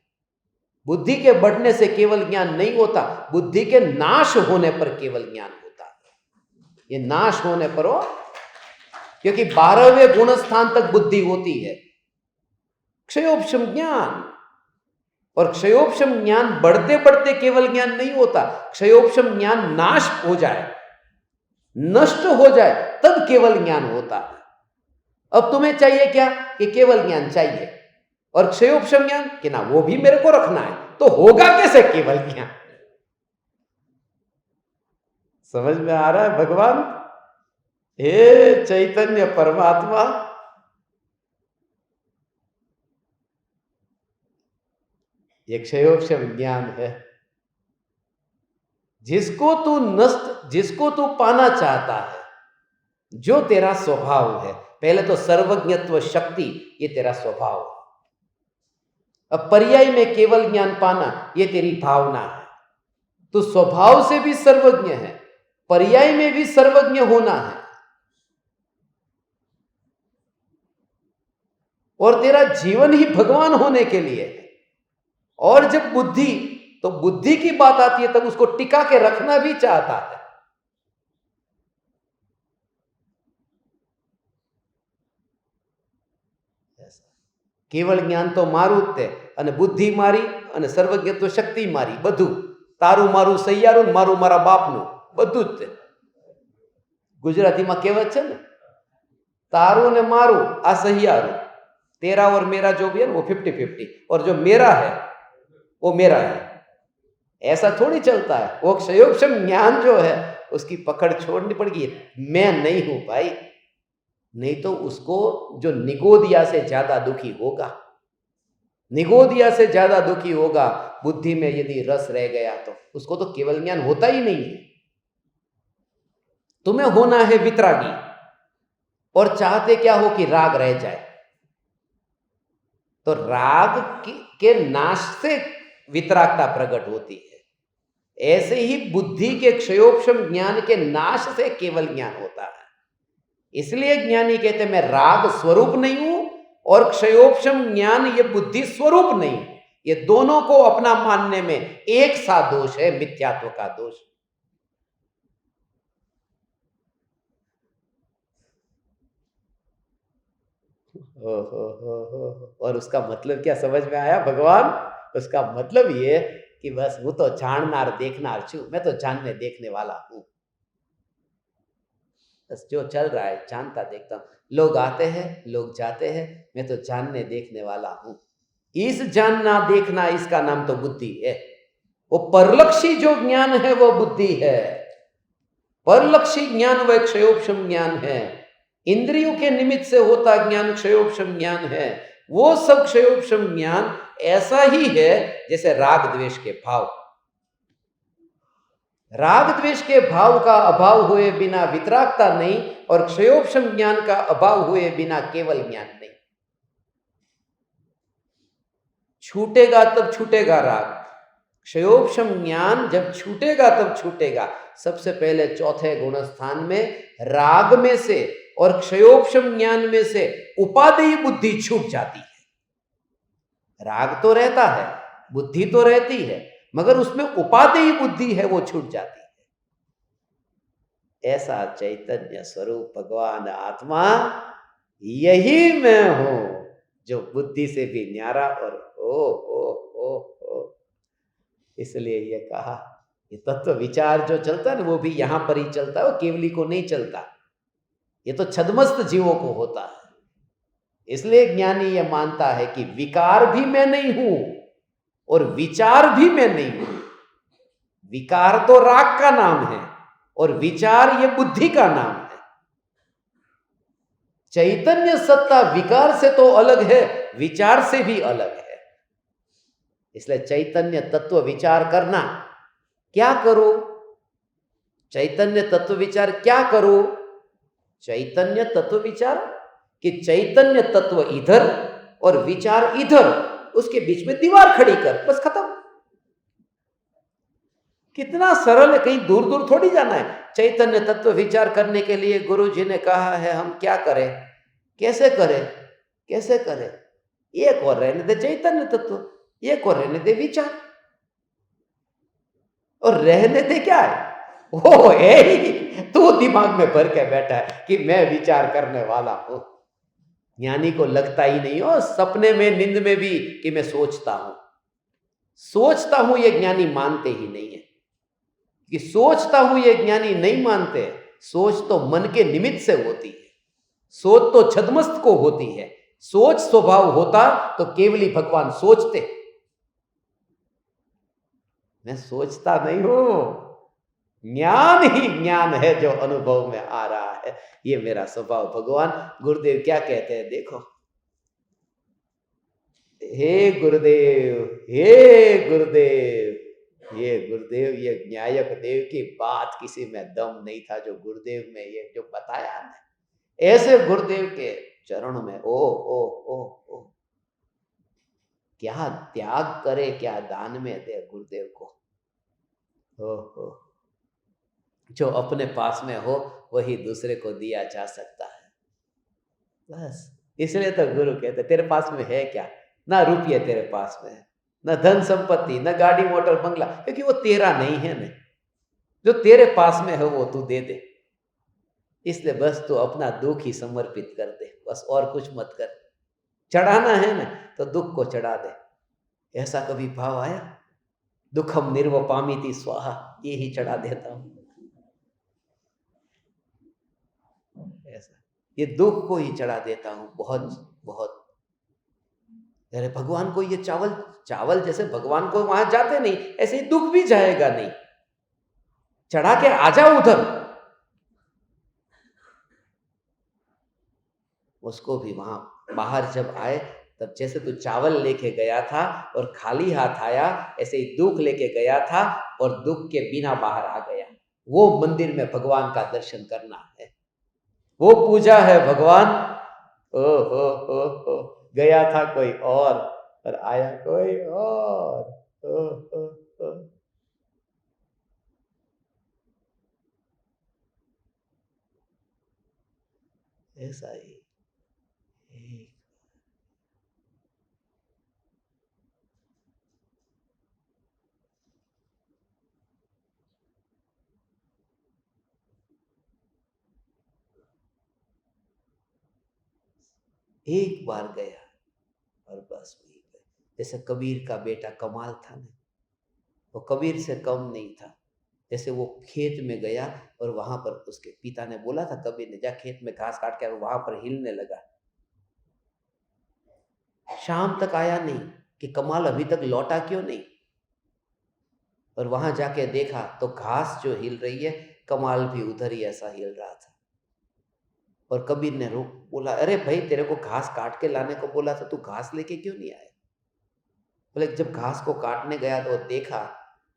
बुद्धि के बढ़ने से केवल ज्ञान नहीं होता, बुद्धि के नाश होने पर केवल ज्ञान होता है। ये नाश होने पर हो, क्योंकि 12वें गुण स्थान तक बुद्धि होती है क्षयोपशम ज्ञान। और क्षयोपशम ज्ञान बढ़ते बढ़ते केवल ज्ञान नहीं होता, क्षयोपशम ज्ञान नाश हो जाए, नष्ट हो जाए, तब केवल ज्ञान होता है। अब तुम्हें चाहिए क्या? कि केवल ज्ञान चाहिए, और क्षयोपशम ज्ञान कि ना वो भी मेरे को रखना है, तो होगा कैसे केवल ज्ञान? समझ में आ रहा है भगवान? हे चैतन्य परमात्मा, ये क्षयोपशम ज्ञान है, जिसको तू नष्ट, जिसको तू पाना चाहता है, जो तेरा स्वभाव है। पहले तो सर्वज्ञत्व शक्ति, ये तेरा स्वभाव है। अब पर्याय में केवल ज्ञान पाना, ये तेरी भावना है। तो स्वभाव से भी सर्वज्ञ है, पर्याय में भी सर्वज्ञ होना है। और तेरा जीवन ही भगवान होने के लिए है। और जब बुद्धि, तो बुद्धि की बात आती है, तब उसको टिका के रखना भी चाहता है। केवल ज्ञान तो मारू ते, અને બુદ્ધિ મારી અને સર્વજ્ઞત્વ શક્તિ મારી, બધું તારું મારું સૈયારું, મારું મારા બાપનું, બધું જ છે। गुजराती में कहेवत है ना, तारू ने मारू आ सहियारू, तेरा और मेरा जो भी है वो 50-50, और जो मेरा है वो मेरा है। ऐसा थोड़ी चलता है। वो क्षयोपशम ज्ञान जो है उसकी पकड़ छोड़नी पड़ेगी। मैं नहीं हूं भाई, नहीं तो उसको जो निगोदिया से ज्यादा दुखी होगा, निगोदिया से ज्यादा दुखी होगा। बुद्धि में यदि रस रह गया तो उसको तो केवल ज्ञान होता ही नहीं है। तुम्हें होना है वितरागी, और चाहते क्या हो कि राग रह जाए। तो राग के नाश से वितरागता प्रकट होती है। ऐसे ही बुद्धि के क्षयोपशम ज्ञान के नाश से केवल ज्ञान होता है। इसलिए ज्ञानी कहते मैं राग स्वरूप नहीं हूं, और क्षयोपशम ज्ञान ये बुद्धि स्वरूप नहीं। ये दोनों को अपना मानने में एक सा दोष है, मिथ्यात्व का दोष। और उसका मतलब क्या समझ में आया भगवान? उसका मतलब ये कि बस वो तो जाननार देखनार छू, मैं तो जानने देखने वाला हूं। बस जो चल रहा है जानता देखता हूं। लोग आते हैं, लोग जाते हैं, मैं तो जानने देखने वाला हूं। इस जानना देखना, इसका नाम तो बुद्धि है। वो परलक्षी जो ज्ञान है वो बुद्धि है। परलक्षी ज्ञान वह क्षयोपशम ज्ञान है। इंद्रियों के निमित्त से होता ज्ञान क्षयोपशम ज्ञान है। वो सब क्षयोपशम ज्ञान ऐसा ही है जैसे राग द्वेष के भाव। राग द्वेष के भाव का अभाव हुए बिना वितरागता नहीं, और क्षयोपशम ज्ञान का अभाव हुए बिना केवल ज्ञान नहीं। छूटेगा तब छूटेगा राग। क्षयोपशम ज्ञान जब छूटेगा तब छूटेगा। सबसे पहले चौथे गुणस्थान में राग में से और क्षयोपशम ज्ञान में से उपादेय बुद्धि छूट जाती है। राग तो रहता है, बुद्धि तो रहती है, मगर उसमें उपादेय बुद्धि है, वो छूट जाती है। ऐसा चैतन्य स्वरूप भगवान आत्मा यही मैं हूं, जो बुद्धि से भी न्यारा और ओ। इसलिए ये कहा, ये तत्व विचार जो चलता है ना, वो भी यहां पर ही चलता है, वो केवली को नहीं चलता। ये तो छद्मस्त जीवों को होता है। इसलिए ज्ञानी ये मानता है कि विकार भी मैं नहीं हूं और विचार भी मैं नहीं हूं। विकार तो राग का नाम है और विचार ये बुद्धि का नाम है। चैतन्य सत्ता विकार से तो अलग है, विचार से भी अलग है। इसलिए चैतन्य तत्व विचार करना, क्या करो? चैतन्य तत्व विचार क्या करो? चैतन्य तत्व विचार कि चैतन्य तत्व इधर और विचार इधर, उसके बीच में दीवार खड़ी कर, बस खत्म। कितना सरल है, कहीं दूर दूर थोड़ी जाना है। चैतन्य तत्व विचार करने के लिए गुरु जी ने कहा है हम क्या करें, कैसे करें, कैसे करें? एक और रहने दे चैतन्य तत्व, एक और रहने दे विचार। और रहने दे क्या है, वो है ही तू दिमाग में भर के बैठा है कि मैं विचार करने वाला हूं। ज्ञानी को लगता ही नहीं हो सपने में, नींद में भी कि मैं सोचता हूं। सोचता हूं ये ज्ञानी मानते ही नहीं है कि सोचता हूं ये ज्ञानी नहीं मानते। सोच तो मन के निमित्त से होती है, सोच तो छद्मस्त को होती है। सोच स्वभाव होता तो केवली भगवान सोचते। मैं सोचता नहीं हूं, ज्ञान ही ज्ञान है जो अनुभव में आ रहा है, ये मेरा स्वभाव। भगवान गुरुदेव क्या कहते हैं देखो, हे गुरुदेव, हे गुरुदेव, ये गुरुदेव, ये न्यायक देव की बात किसी में दम नहीं था जो गुरुदेव में ये जो बताया ना, ऐसे गुरुदेव के चरणों में ओ क्या त्याग करे, क्या दान में दे गुरुदेव को। ओ जो अपने पास में हो वही दूसरे को दिया जा सकता है। बस इसलिए तो गुरु कहते तेरे पास में है क्या? ना रुपये तेरे पास में है, न धन संपत्ति, न गाड़ी मोटर बंगला, क्योंकि वो तेरा नहीं है ना। जो तेरे पास में है वो तू दे दे। इसलिए बस तू अपना दुख ही समर्पित कर दे, बस और कुछ मत कर। चढ़ाना है ना तो दुख को चढ़ा दे। ऐसा कभी भाव आया? दुखम निर्वपामिति स्वाहा, ये ही चढ़ा देता हूं। ऐसा ये दुख को ही चढ़ा देता हूं, बहुत बहुत। अरे भगवान को ये चावल जैसे भगवान को वहां जाते नहीं, ऐसे ही दुख भी जाएगा नहीं। चढ़ा के आ जाओ उधर, उसको भी वहां बाहर जब आए तब जैसे तू चावल लेके गया था और खाली हाथ आया, ऐसे ही दुख लेके गया था और दुख के बिना बाहर आ गया। वो मंदिर में भगवान का दर्शन करना है, वो पूजा है भगवान। ओ हो, गया था कोई और आया कोई और। ओ। ऐसा ही एक बार गया और बस वही गया। जैसे कबीर का बेटा कमाल था ना, वो कबीर से कम नहीं था। जैसे वो खेत में गया और वहां पर उसके पिता ने बोला था, कबीर ने, जा खेत में घास काट के, वहां पर हिलने लगा। शाम तक आया नहीं कि कमाल अभी तक लौटा क्यों नहीं। और वहां जाके देखा तो घास जो हिल रही है, कमाल भी उधर ही ऐसा हिल रहा था। और कबीर ने रोक बोला, अरे भाई तेरे को घास काट के लाने को बोला था, तू घास लेके क्यों नहीं आया? बोले जब घास को काटने गया तो देखा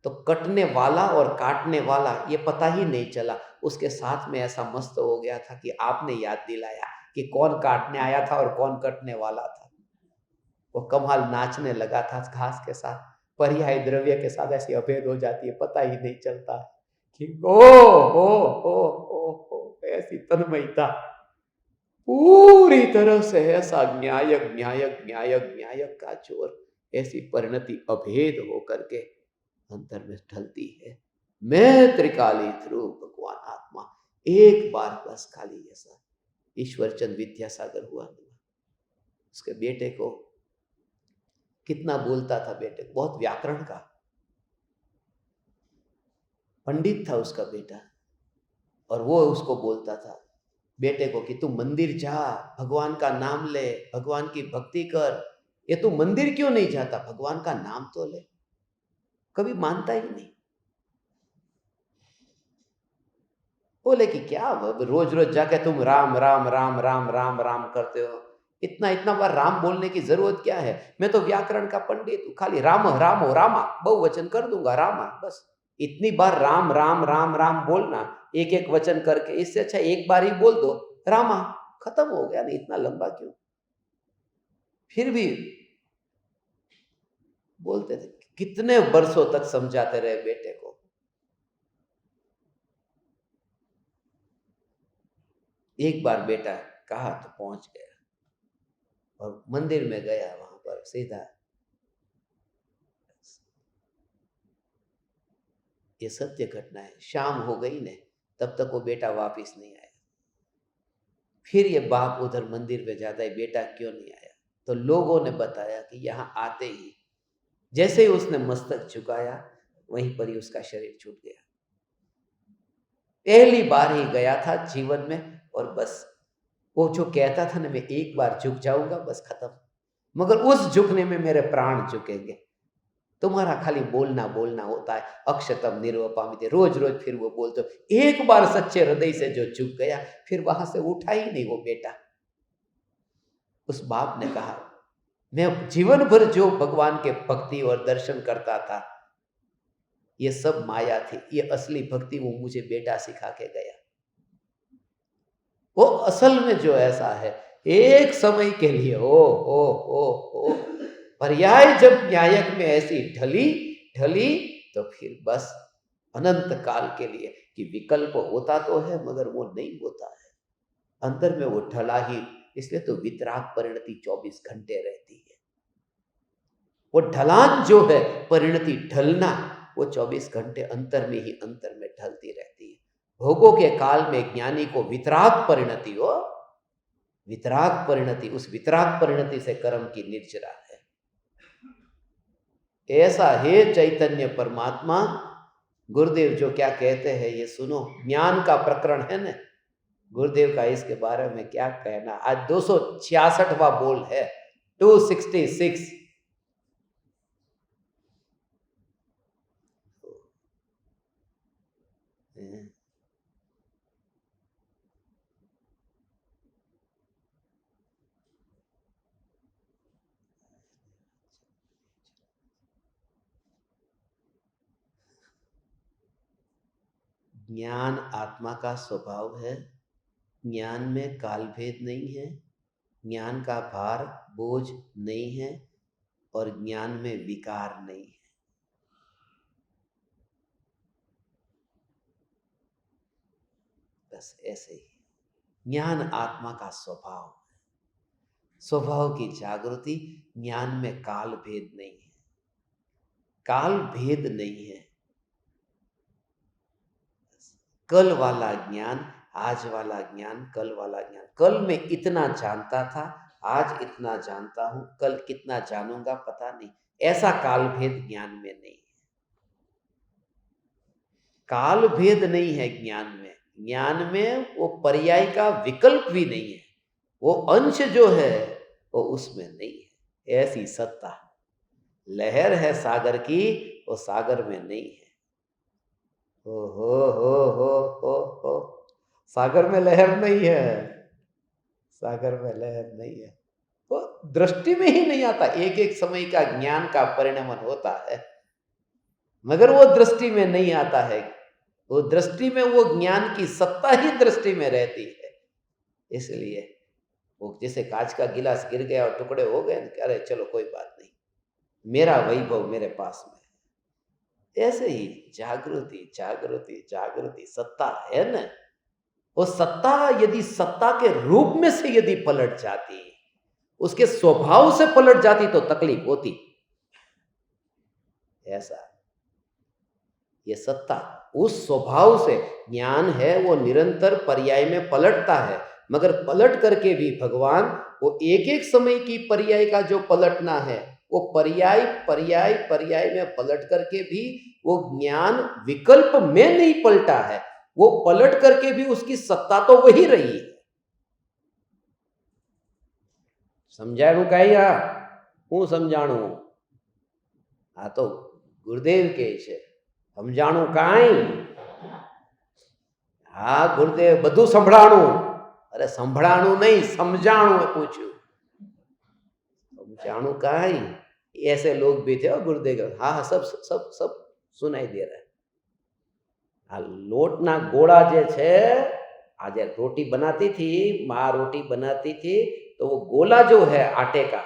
तो कटने वाला और काटने वाला ये पता ही नहीं चला। उसके साथ में ऐसा मस्त हो गया था कि आपने याद दिलाया कि कौन काटने आया था और कौन कटने वाला था। वो कमाल नाचने लगा था घास के साथ, पर्याय द्रव्य के साथ ऐसी अभेद हो जाती है, पता ही नहीं चलता कि ओ ऐसी तन्मयता पूरी तरह से ऐसा न्यायक न्यायक न्यायक न्यायक का जोर, ऐसी परिणति अभेद होकर के अंतर में ढलती है। मैं त्रिकाली ध्रुव भगवान आत्मा, एक बार बस खाली ऐसा ईश्वरचंद विद्यासागर हुआ, उसके बेटे को कितना बोलता था, बेटे को बहुत व्याकरण का पंडित था उसका बेटा, और वो उसको बोलता था बेटे को कि तू मंदिर जा, भगवान का नाम ले, भगवान की भक्ति कर। ये तू मंदिर क्यों नहीं जाता, भगवान का नाम तो ले। कभी मानता ही नहीं। बोले कि क्या रोज रोज जाके तुम राम राम राम राम राम राम करते हो, इतना इतना बार राम बोलने की जरूरत क्या है? मैं तो व्याकरण का पंडित हूं, खाली राम राम हो रामा, बहुवचन कर दूंगा रामा, बस इतनी बार राम राम राम राम बोलना, एक एक वचन करके, इससे अच्छा एक बार ही बोल दो रामा, खत्म हो गया। नहीं इतना लंबा क्यों? फिर भी बोलते थे। कितने वर्षों तक समझाते रहे बेटे को। एक बार बेटा कहा तो पहुंच गया, और मंदिर में गया, वहां पर सीधा ये सत्य घटना है। शाम हो गई ने, तब तक वो बेटा वापिस नहीं आया। फिर ये बाप उधर मंदिर में जाता है, बेटा क्यों नहीं आया? तो लोगों ने बताया कि यहाँ आते ही जैसे ही उसने मस्तक झुकाया, वहीं पर ही उसका शरीर छूट गया। पहली बार ही गया था जीवन में, और बस वो जो कहता था ना, मैं एक बार झुक जाऊंगा बस खत्म, मगर उस झुकने में मेरे प्राण झुकेंगे। तुम्हारा खाली बोलना बोलना होता है, अक्षतम निर्वपामिते, रोज रोज फिर वो बोलते हो। एक बार सच्चे हृदय से जो झुक गया, फिर वहां से उठा ही नहीं वो बेटा। उस बाप ने कहा, मैं जीवन भर जो भगवान के भक्ति और दर्शन करता था, ये सब माया थी, ये असली भक्ति वो मुझे बेटा सिखा के गया। वो असल में जो ऐसा है, एक समय के लिए हो पर्याय जब न्यायक में ऐसी ढली तो फिर बस अनंत काल के लिए, कि विकल्प होता तो है मगर वो नहीं होता है, अंतर में वो ढला ही। इसलिए तो वितराग परिणति 24 घंटे रहती है। वो ढलान जो है, परिणति ढलना, वो 24 घंटे अंतर में ही अंतर में ढलती रहती है। भोगों के काल में ज्ञानी को वितराग परिणति हो, वितराग परिणति, उस वितराग परिणति से कर्म की निर्जरा है। ऐसा है चैतन्य परमात्मा। गुरुदेव जो क्या कहते हैं ये सुनो, ज्ञान का प्रकरण है ना, गुरुदेव का इसके बारे में क्या कहना। आज 266वां बोल है, 266। ज्ञान आत्मा का स्वभाव है। ज्ञान में कालभेद नहीं है, ज्ञान का भार बोझ नहीं है, और ज्ञान में विकार नहीं है। बस ऐसे ही ज्ञान आत्मा का स्वभाव है, स्वभाव की जागृति। ज्ञान में काल भेद नहीं है, काल भेद नहीं है। कल वाला ज्ञान, आज वाला ज्ञान, कल वाला ज्ञान। कल में इतना जानता था, आज इतना जानता हूं, कल कितना जानूंगा पता नहीं। ऐसा काल भेद ज्ञान में नहीं है। काल भेद नहीं है ज्ञान में। ज्ञान में वो पर्याय का विकल्प भी नहीं है, वो अंश जो है वो उसमें नहीं है। ऐसी सत्ता लहर है सागर की, वो सागर में नहीं है। हो सागर में लहर नहीं है, सागर में लहर नहीं है। वो दृष्टि में ही नहीं आता। एक एक समय का ज्ञान का परिणमन होता है, मगर वो दृष्टि में नहीं आता है। वो दृष्टि में वो ज्ञान की सत्ता ही दृष्टि में रहती है। इसलिए वो जैसे कांच का गिलास गिर गया और टुकड़े हो गए, अरे चलो कोई बात नहीं, मेरा वैभव मेरे पास में है। ऐसे ही जागृति जागृति जागृति सत्ता है ना, वो सत्ता यदि सत्ता के रूप में से यदि पलट जाती, उसके स्वभाव से पलट जाती तो तकलीफ होती। ऐसा ये सत्ता उस स्वभाव से, ज्ञान है वो निरंतर पर्याय में पलटता है, मगर पलट करके भी भगवान वो एक एक समय की पर्याय का जो पलटना है, वो पर्याय पर्याय पर्याय में पलट करके भी वो ज्ञान विकल्प में नहीं पलटा है, वो पलट करके भी उसकी सत्ता तो वही रही है। समझाणु कहीं हूँ समझाणु आ तो गुरुदेव के છે સમજાણું કાંઈ હા ગુરુદેવ બધું સંભળાણું, અરે સંભળાણું નહીં સમજાણું પૂછ્યું, समझाणु काई। ऐसे लोग भी थे गुरुदेव, हाँ हाँ सब सब सब सुनाई दे रहा है। आ लोटना गोड़ा जे छे, आज रोटी बनाती थी माँ, रोटी बनाती थी तो वो गोला जो है आटे का,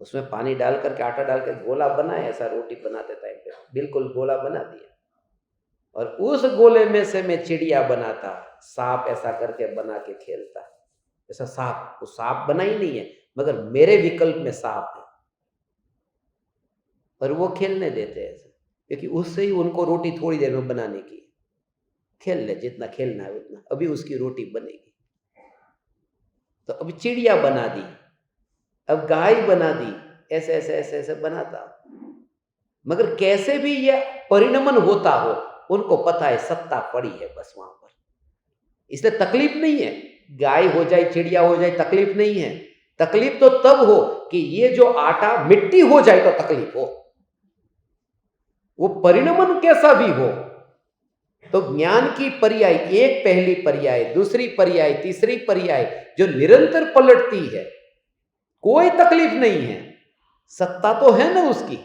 उसमें पानी डाल करके आटा डाल के गोला बनाए, ऐसा रोटी बनाते टाइम पे बिल्कुल गोला बना दिया, और उस गोले में से मैं चिड़िया बनाता, सांप ऐसा करके बना के खेलता। ऐसा सांप, वो सांप बना ही नहीं है मगर मेरे विकल्प में सांप है, पर वो खेलने देते हैं ऐसे, क्योंकि उससे ही उनको रोटी थोड़ी देर में बनाने की, खेल ले जितना खेलना है उतना, अभी उसकी रोटी बनेगी। तो अभी चिड़िया बना दी, अब गाय बना दी, ऐसे ऐसे ऐसे ऐसे बनाता, मगर कैसे भी ये परिणमन होता हो, उनको पता है सत्ता पड़ी है बस वहां पर, इसलिए तकलीफ नहीं है। गाय हो जाए चिड़िया हो जाए तकलीफ नहीं है, तकलीफ तो तब हो कि ये जो आटा मिट्टी हो जाए तो तकलीफ हो, वो परिणमन कैसा भी हो। तो ज्ञान की पर्याय, एक पहली पर्याय, दूसरी पर्याय, तीसरी पर्याय जो निरंतर पलटती है, कोई तकलीफ नहीं है, सत्ता तो है ना उसकी।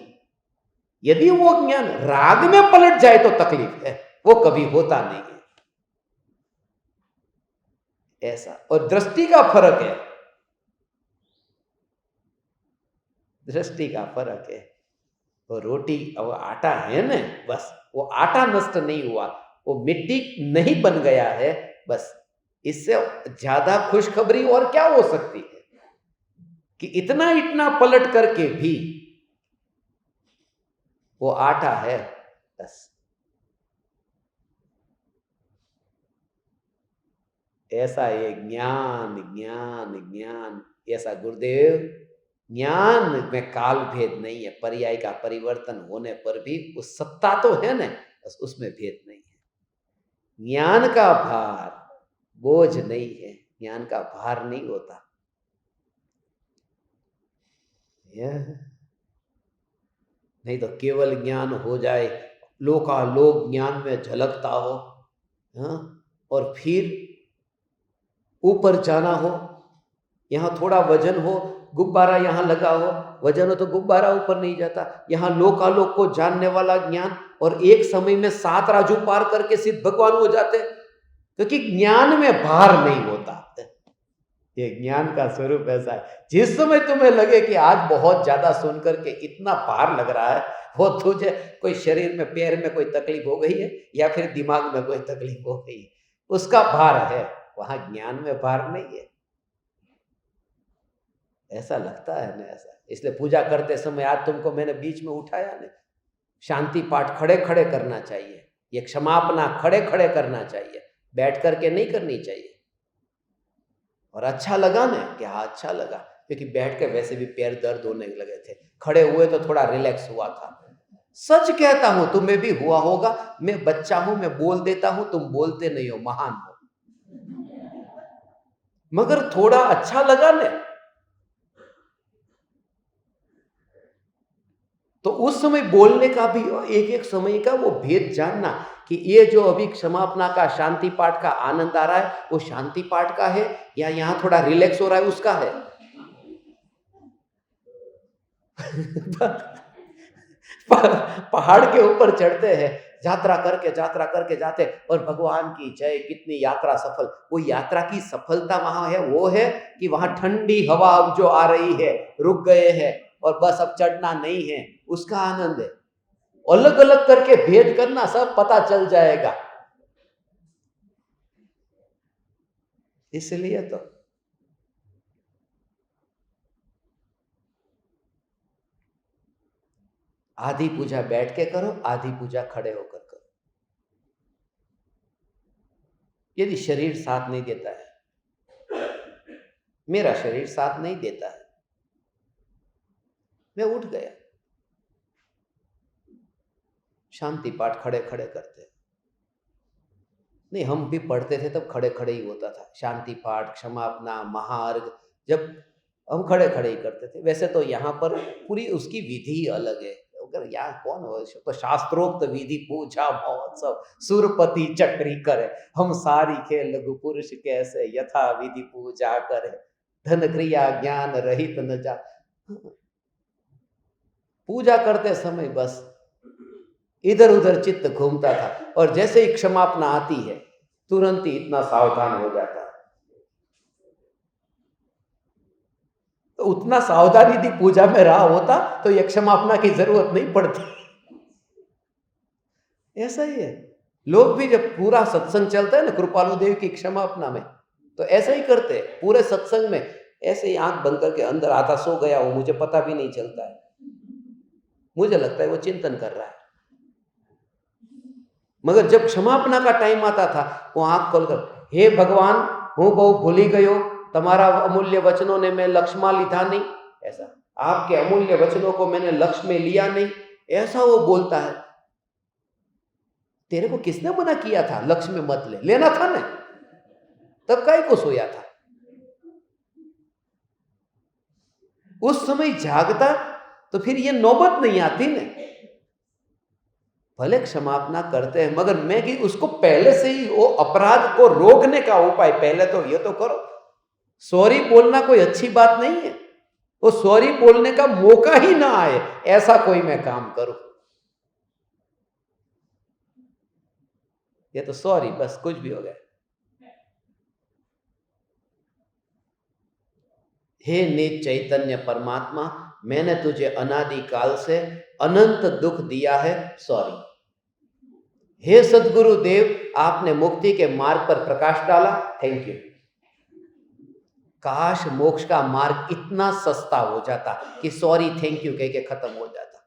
यदि वो ज्ञान राग में पलट जाए तो तकलीफ है, वो कभी होता नहीं है ऐसा। और दृष्टि का फर्क है, दृष्टि का फर्क है। वो रोटी और आटा है ना, बस वो आटा नष्ट नहीं हुआ, वो मिट्टी नहीं बन गया है, बस इससे ज्यादा खुशखबरी और क्या हो सकती है कि इतना इतना पलट करके भी वो आटा है, बस। ऐसा ये ज्ञान ज्ञान ज्ञान, ऐसा गुरुदेव, ज्ञान में काल भेद नहीं है, पर्याय का परिवर्तन होने पर भी उस सत्ता तो है ना, बस उसमें भेद नहीं है। ज्ञान का भार बोझ नहीं है, ज्ञान का भार नहीं होता। नहीं तो केवल ज्ञान हो जाए, लोकालोक ज्ञान में झलकता हो, हाँ, और फिर ऊपर जाना हो, यहाँ थोड़ा वजन हो, गुब्बारा यहाँ लगा हो, वजन हो तो गुब्बारा ऊपर नहीं जाता। यहाँ लोकालोक को जानने वाला ज्ञान, और एक समय में 7 राजू पार करके सिद्ध भगवान हो जाते, क्योंकि ज्ञान में भार नहीं होता। ये ज्ञान का स्वरूप ऐसा है, जिस समय तुम्हें लगे कि आज बहुत ज्यादा सुन करके इतना भार लग रहा है, वो तुझे कोई शरीर में पैर में कोई तकलीफ हो गई है या फिर दिमाग में कोई तकलीफ हो गई, उसका भार है, वहां ज्ञान में भार नहीं है। ऐसा लगता है ना, ऐसा। इसलिए पूजा करते समय आज तुमको मैंने बीच में उठाया ना, शांति पाठ खड़े खड़े करना चाहिए, ये क्षमापना खड़े खड़े करना चाहिए, बैठ करके नहीं करनी चाहिए। और अच्छा लगा ना कि हाँ अच्छा लगा, क्योंकि बैठ के वैसे भी पैर दर्द होने लगे थे, खड़े हुए तो थोड़ा रिलैक्स हुआ था। सच कहता हूं, तुम्हें भी हुआ होगा, मैं बच्चा हूं, मैं बोल देता हूं, तुम बोलते नहीं हो, महान हो, मगर थोड़ा अच्छा लगा ना, तो उस समय बोलने का भी एक एक समय का वो भेद जानना कि ये जो अभी क्षमापना का शांति पाठ का आनंद आ रहा है, वो शांति पाठ का है या यहां थोड़ा रिलैक्स हो रहा है उसका है। पहाड़ के ऊपर चढ़ते हैं यात्रा करके जाते और भगवान की जय, कितनी यात्रा सफल। वो यात्रा की सफलता वहां है, वो है कि वहां ठंडी हवा अब जो आ रही है, रुक गए हैं और बस अब चढ़ना नहीं है, उसका आनंद है। अलग अलग करके भेद करना, सब पता चल जाएगा। इसलिए तो आधी पूजा बैठ के करो, आधी पूजा खड़े होकर करो। यदि शरीर साथ नहीं देता है, मेरा शरीर साथ नहीं देता है, मैं उठ गया, शांति पाठ खड़े खड़े करते नहीं, हम भी पढ़ते थे तब खड़े खड़े ही होता था, शांति पाठ, क्षमापना, महार्घ, जब हम खड़े खड़े ही करते थे। वैसे तो यहाँ पर पूरी उसकी विधि अलग है, अगर यहाँ कौन हो तो शास्त्रोक्त विधि पूजा महोत्सव सुरपति चक्री करे, हम सारी खे लघु पुरुष कैसे यथा विधि पूजा करे, धन क्रिया ज्ञान रहित न जा। पूजा करते समय बस इधर उधर चित्त घूमता था, और जैसे ही क्षमापना आती है तुरंत ही इतना सावधान हो जाता है। तो उतना सावधानी यदि पूजा में रहा होता तो ये क्षमापना की जरूरत नहीं पड़ती। ऐसा ही है, लोग भी जब पूरा सत्संग चलता है ना कृपालु देव की क्षमापना में, तो ऐसा ही करते हैं पूरे सत्संग में, ऐसे ही आंख बंद करके अंदर आधा सो गया हो, मुझे पता भी नहीं चलता है, मुझे लगता है वो चिंतन कर रहा है। मगर जब क्षमापना का टाइम आता था, वो आंख खोलकर, हे भगवान हूँ बहु भूली गयो, तुम्हारा अमूल्य वचनों ने मैं लक्ष्य में लिधा नहीं, ऐसा आपके अमूल्य वचनों को मैंने लक्ष्य में लिया नहीं, ऐसा वो बोलता है। तेरे को किसने मना किया था लक्ष्य में मत ले, लेना था ना, तब काहे को सोया था? उस समय जागता तो फिर ये नौबत नहीं आती ना। भले क्षमापना करते हैं, मगर मैं कि उसको पहले से ही वो अपराध को रोकने का उपाय पहले तो ये तो करो। सॉरी बोलना कोई अच्छी बात नहीं है, वो सॉरी बोलने का मौका ही ना आए ऐसा कोई मैं काम करूं। ये तो सॉरी बस कुछ भी हो गया। हे निज चैतन्य परमात्मा, मैंने तुझे अनादि काल से अनंत दुख दिया है, सॉरी। हे सद्गुरु देव, आपने मुक्ति के मार्ग पर प्रकाश डाला, थैंक यू। काश मोक्ष का मार्ग इतना सस्ता हो जाता कि सॉरी थैंक यू कह के खत्म हो जाता।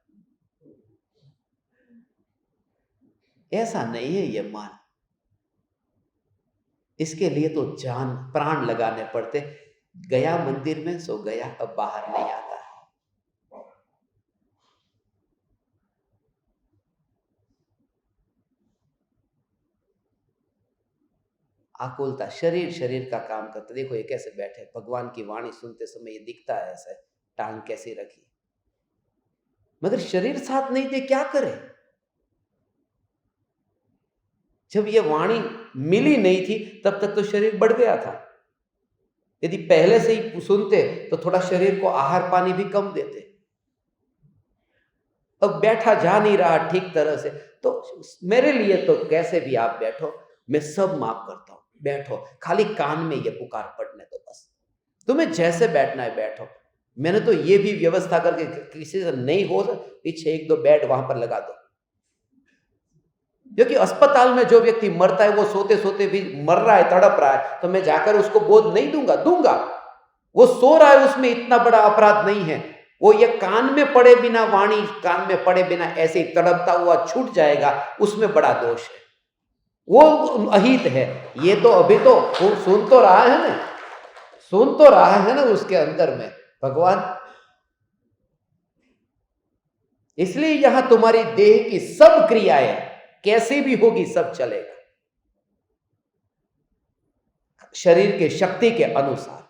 ऐसा नहीं है ये मान, इसके लिए तो जान प्राण लगाने पड़ते। गया मंदिर में सो गया, अब बाहर नहीं आता। आकुलता, शरीर का काम करता। देखो ये कैसे बैठे, भगवान की वाणी सुनते समय ये दिखता है ऐसे, टांग कैसी रखी, मगर शरीर साथ नहीं दे, क्या करे? जब ये वाणी मिली नहीं थी तब तक तो शरीर बढ़ गया था। यदि पहले से ही सुनते तो थोड़ा शरीर को आहार पानी भी कम देते। अब बैठा जा नहीं रहा ठीक तरह से, तो मेरे लिए तो कैसे भी आप बैठो, मैं सब माफ करता हूं, बैठो, खाली कान में ये पुकार पड़ने दो बस, तुम्हें जैसे बैठना है बैठो। मैंने तो ये भी व्यवस्था करके, किसी से नहीं हो पीछे 1-2 बेड वहां पर लगा दो, क्योंकि अस्पताल में जो व्यक्ति मरता है वो सोते सोते भी मर रहा है, तड़प रहा है, तो मैं जाकर उसको बोध नहीं दूंगा। वो सो रहा है, उसमें इतना बड़ा अपराध नहीं है। वो ये कान में पड़े बिना, वाणी कान में पड़े बिना ऐसे ही तड़पता हुआ छूट जाएगा, उसमें बड़ा दोष है, वो अहित है। ये तो अभी तो सुन तो रहा है ना, सुन तो रहा है ना उसके अंदर में भगवान। इसलिए यहां तुम्हारी देह की सब क्रियाएं कैसी भी होगी सब चलेगा, शरीर के शक्ति के अनुसार,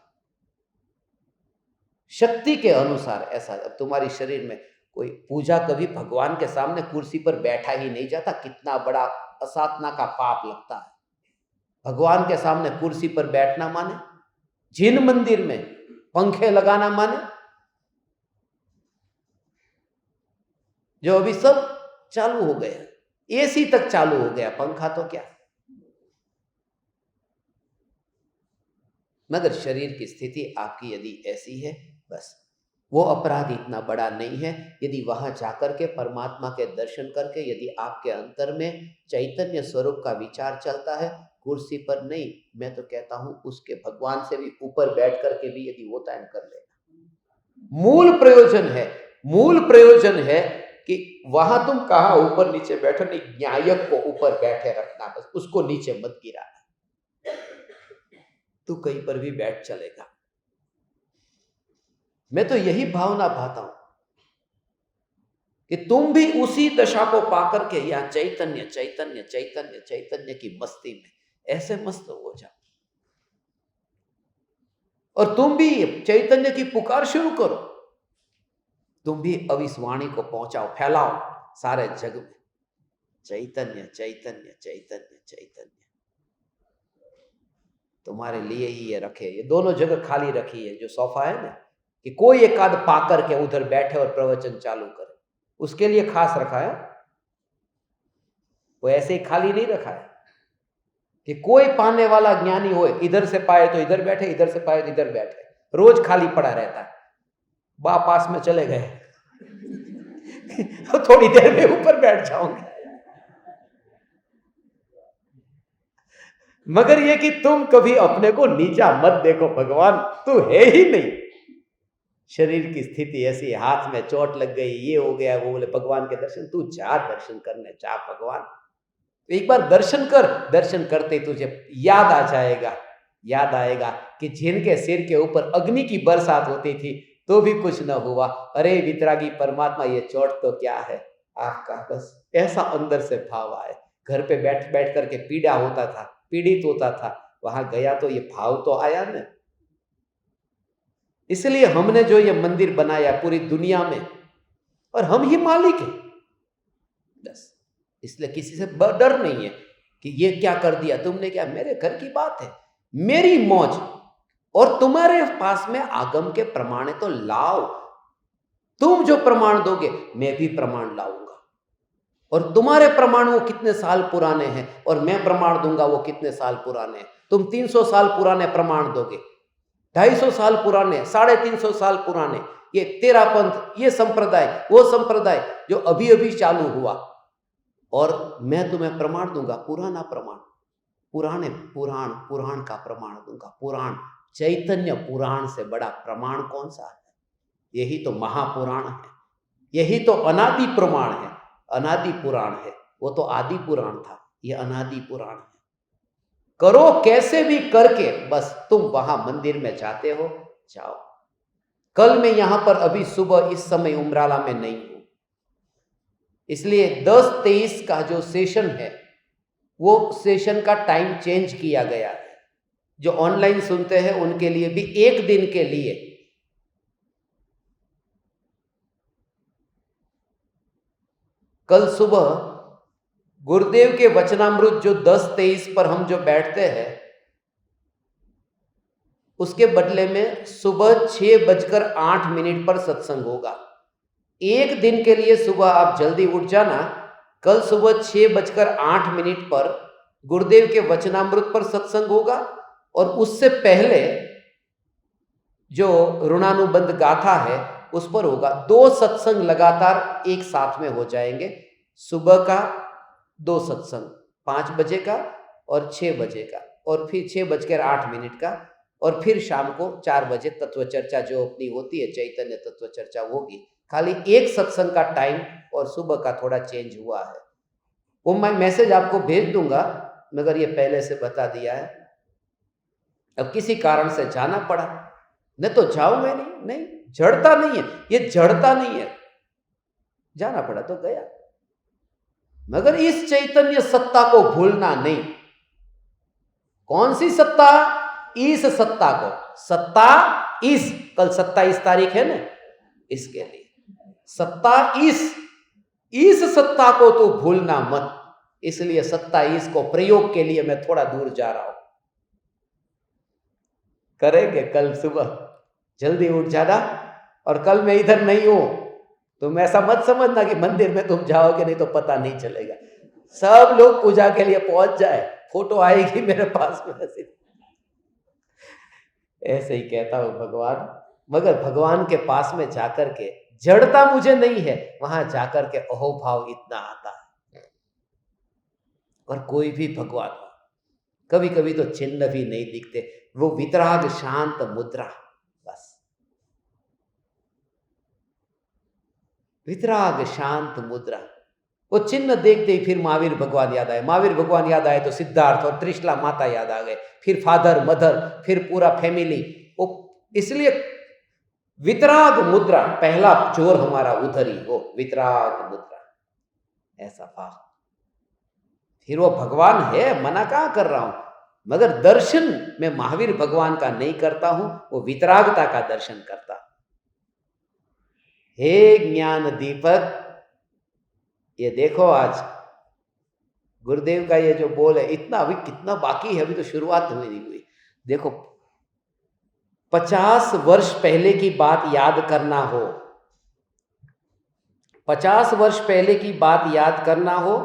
शक्ति के अनुसार ऐसा। अब तुम्हारी शरीर में कोई पूजा, कभी भगवान के सामने कुर्सी पर बैठा ही नहीं जाता, कितना बड़ा असाधना का पाप लगता है। भगवान के सामने कुर्सी पर बैठना माने, जिन मंदिर में पंखे लगाना माने, जो अभी सब चालू हो गए। एसी तक चालू हो गया, पंखा तो क्या। मगर शरीर की स्थिति आपकी यदि ऐसी है, बस वो अपराध इतना बड़ा नहीं है। यदि वहां जाकर के परमात्मा के दर्शन करके यदि आपके अंतर में चैतन्य स्वरूप का विचार चलता है, कुर्सी पर नहीं, मैं तो कहता हूं उसके भगवान से भी ऊपर बैठ करके भी यदि वो टाइम कर लेना। मूल प्रयोजन है कि वहां तुम कहा ऊपर नीचे बैठो नहीं, न्यायक को ऊपर बैठे रखना, बस उसको नीचे मत गिराना। तू कहीं पर भी बैठ चलेगा। मैं तो यही भावना पाता हूं कि तुम भी उसी दशा को पाकर के या चैतन्य चैतन्य चैतन्य चैतन्य की मस्ती में ऐसे मस्त हो जाओ, और तुम भी चैतन्य की पुकार शुरू करो। तुम भी अब इस वाणी को पहुंचाओ, फैलाओ सारे जग में, चैतन्य चैतन्य चैतन्य चैतन्य। तुम्हारे लिए ही ये रखे, ये दोनों जगह खाली रखी है, जो सोफा है ना, कि कोई एक आध पाकर के उधर बैठे और प्रवचन चालू करे, उसके लिए खास रखा है। वो ऐसे ही खाली नहीं रखा है कि कोई पाने वाला ज्ञानी हो, इधर से पाए तो इधर बैठे, इधर से पाए तो इधर बैठे, रोज खाली पड़ा रहता है। बा पास में चले गए तो थोड़ी देर में ऊपर बैठ जाओगे। मगर ये कि तुम कभी अपने को नीचा मत देखो, भगवान तू है ही नहीं। शरीर की स्थिति ऐसी, हाथ में चोट लग गई, ये हो गया, वो बोले भगवान के दर्शन, तू जा दर्शन करने, जा भगवान। एक बार दर्शन कर, दर्शन करते तुझे याद आ जाएगा, याद आएगा कि जिनके सिर के ऊपर अग्नि की बरसात होती थी तो भी कुछ न हुआ। अरे वितरागी परमात्मा, ये चोट तो क्या है आपका, बस ऐसा अंदर से भाव आए। घर पे बैठ बैठ करके पीड़ा होता था, पीड़ित होता था, वहां गया तो ये भाव तो आया ना। इसलिए हमने जो ये मंदिर बनाया पूरी दुनिया में, और हम ही मालिक हैं, बस। इसलिए किसी से डर नहीं है कि ये क्या कर दिया तुमने, क्या, मेरे घर की बात है, मेरी मौज। और तुम्हारे पास में आगम के प्रमाण तो लाओ, तुम जो प्रमाण दोगे मैं भी प्रमाण लाऊंगा। और तुम्हारे प्रमाण वो कितने साल पुराने हैं और मैं प्रमाण दूंगा वो कितने साल पुराने हैं। तुम 300 साल पुराने प्रमाण दोगे, 250 साल पुराने, 350 साल पुराने, ये तेरा पंथ, ये संप्रदाय, वो संप्रदाय जो अभी अभी चालू हुआ, और मैं तुम्हें प्रमाण दूंगा, पुराना प्रमाण, पुराण का प्रमाण दूंगा। पुराण, चैतन्य पुराण से बड़ा प्रमाण कौन सा है? यही तो महापुराण है, यही तो अनादि प्रमाण है, अनादि पुराण है। वो तो आदि पुराण था, ये अनादि पुराण है। करो कैसे भी करके, बस तुम वहां मंदिर में जाते हो, जाओ। कल मैं यहां पर अभी सुबह इस समय उमराला में नहीं हूं, इसलिए 10-23 का जो सेशन है वो सेशन का टाइम चेंज किया गया है। जो ऑनलाइन सुनते हैं उनके लिए भी एक दिन के लिए कल सुबह गुरुदेव के वचनामृत जो 10-23 पर हम जो बैठते हैं, उसके बदले में सुबह 6:08 पर सत्संग होगा। एक दिन के लिए सुबह आप जल्दी उठ जाना। कल सुबह 6:08 पर गुरुदेव के वचनामृत पर सत्संग होगा, और उससे पहले जो ऋणानुबंध गाथा है उस पर होगा। 2 सत्संग लगातार एक साथ में हो जाएंगे। सुबह का 2 सत्संग, 5 बजे का और 6 बजे का, और फिर 6:08 का, और फिर शाम को 4 बजे तत्व चर्चा जो अपनी होती है, चैतन्य तत्व चर्चा होगी। खाली एक सत्संग का टाइम और सुबह का थोड़ा चेंज हुआ है। वो मैं मैसेज आपको भेज दूंगा, मगर ये पहले से बता दिया है। अब किसी कारण से जाना पड़ा, नहीं तो जाऊंगा नहीं, जड़ता नहीं है, ये जड़ता नहीं है, जाना पड़ा तो गया। मगर इस चैतन्य सत्ता को भूलना नहीं। कौन सी सत्ता? इस सत्ता को। सत्ता इस, कल 27 तारीख है ना, इसके लिए सत्ता इस सत्ता को तो भूलना मत। इसलिए 27 को प्रयोग के लिए मैं थोड़ा दूर जा रहा हूं। करेंगे कल सुबह, जल्दी उठ जाना। और कल मैं इधर नहीं हूं, तुम ऐसा मत समझना कि मंदिर में तुम जाओगे नहीं तो पता नहीं चलेगा। सब लोग पूजा के लिए पहुंच जाए, फोटो आएगी मेरे पास में ऐसे। ऐसे ही कहता हूं भगवान, मगर भगवान के पास में जाकर के जड़ता मुझे नहीं है, वहां जाकर के अहोभाव इतना आता है। और कोई भी भगवान हो, कभी कभी तो चिन्ह भी नहीं दिखते, वो वितराग शांत मुद्रा, बस वितराग शांत मुद्रा। वो चिन्ह देखते ही फिर महावीर भगवान याद आए, महावीर भगवान याद आए तो सिद्धार्थ और त्रिशला माता याद आ गए, फिर फादर मदर, फिर पूरा फैमिली। वो इसलिए वितराग मुद्रा, पहला जोर हमारा उधर ही, वो वितराग मुद्रा, ऐसा भाव। फिर वो भगवान है, मना कहां कर रहा हूं, मगर दर्शन मैं महावीर भगवान का नहीं करता हूं, वो वितरागता का दर्शन करता। हे ज्ञान दीपक, ये देखो आज गुरुदेव का ये जो बोल है, इतना अभी कितना बाकी है, अभी तो शुरुआत हुई नहीं हुई। देखो 50 वर्ष पहले की बात याद करना हो, 50 वर्ष पहले की बात याद करना हो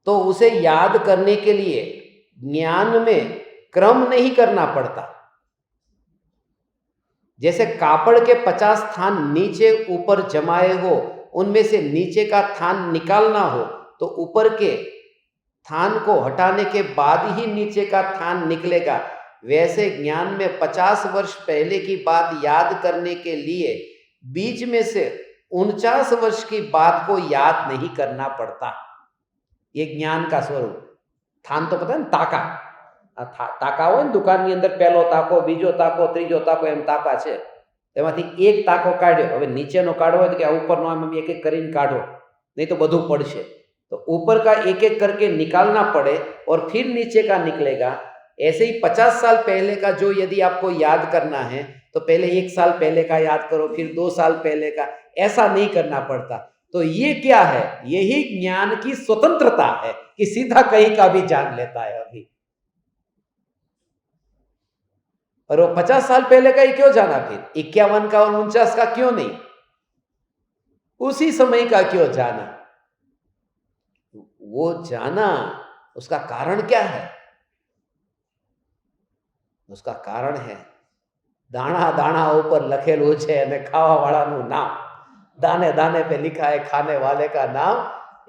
तो उसे याद करने के लिए ज्ञान में क्रम नहीं करना पड़ता। जैसे कापड़ के 50 थान नीचे ऊपर जमाए हो, उनमें से नीचे का थान निकालना हो तो ऊपर के थान को हटाने के बाद ही नीचे का थान निकलेगा। वैसे ज्ञान में 50 वर्ष पहले की बात याद करने के लिए बीच में से 49 वर्ष की बात को याद नहीं करना पड़ता। ये ज्ञान का स्वरूप। थान तो पता है ना, ताका ताका हो ने दुकानની અંદર પહેલો તાકો, બીજો તાકો, ત્રીજો તાકો, એમ તાકા છે। તેમાંથી એક તાકો કાઢ્યો, હવે નીચેનો કાઢવો હોય તો કે આ ઉપરનો આમ એક એક કરીને કાઢો, नहीं तो બધું પડશે। तो ऊपर का एक एक करके निकालना पड़े और फिर नीचे का निकलेगा। ऐसे ही 50 साल पहले का जो यदि आपको याद करना है तो पहले 1 साल पहले का याद करो, फिर 2 साल पहले का, ऐसा नहीं करना पड़ता। तो ये क्या है, यही ज्ञान की स्वतंत्रता है कि सीधा कहीं का भी जान लेता है अभी। और वो 50 साल पहले का ही क्यों जाना, फिर 51 का और 49 का क्यों नहीं, उसी समय का क्यों जाना? वो जाना, उसका कारण क्या है? उसका कारण है दाना दाना ऊपर लखेलू है ने खावा वाला नाम, दाने दाने पे लिखा है खाने वाले का नाम।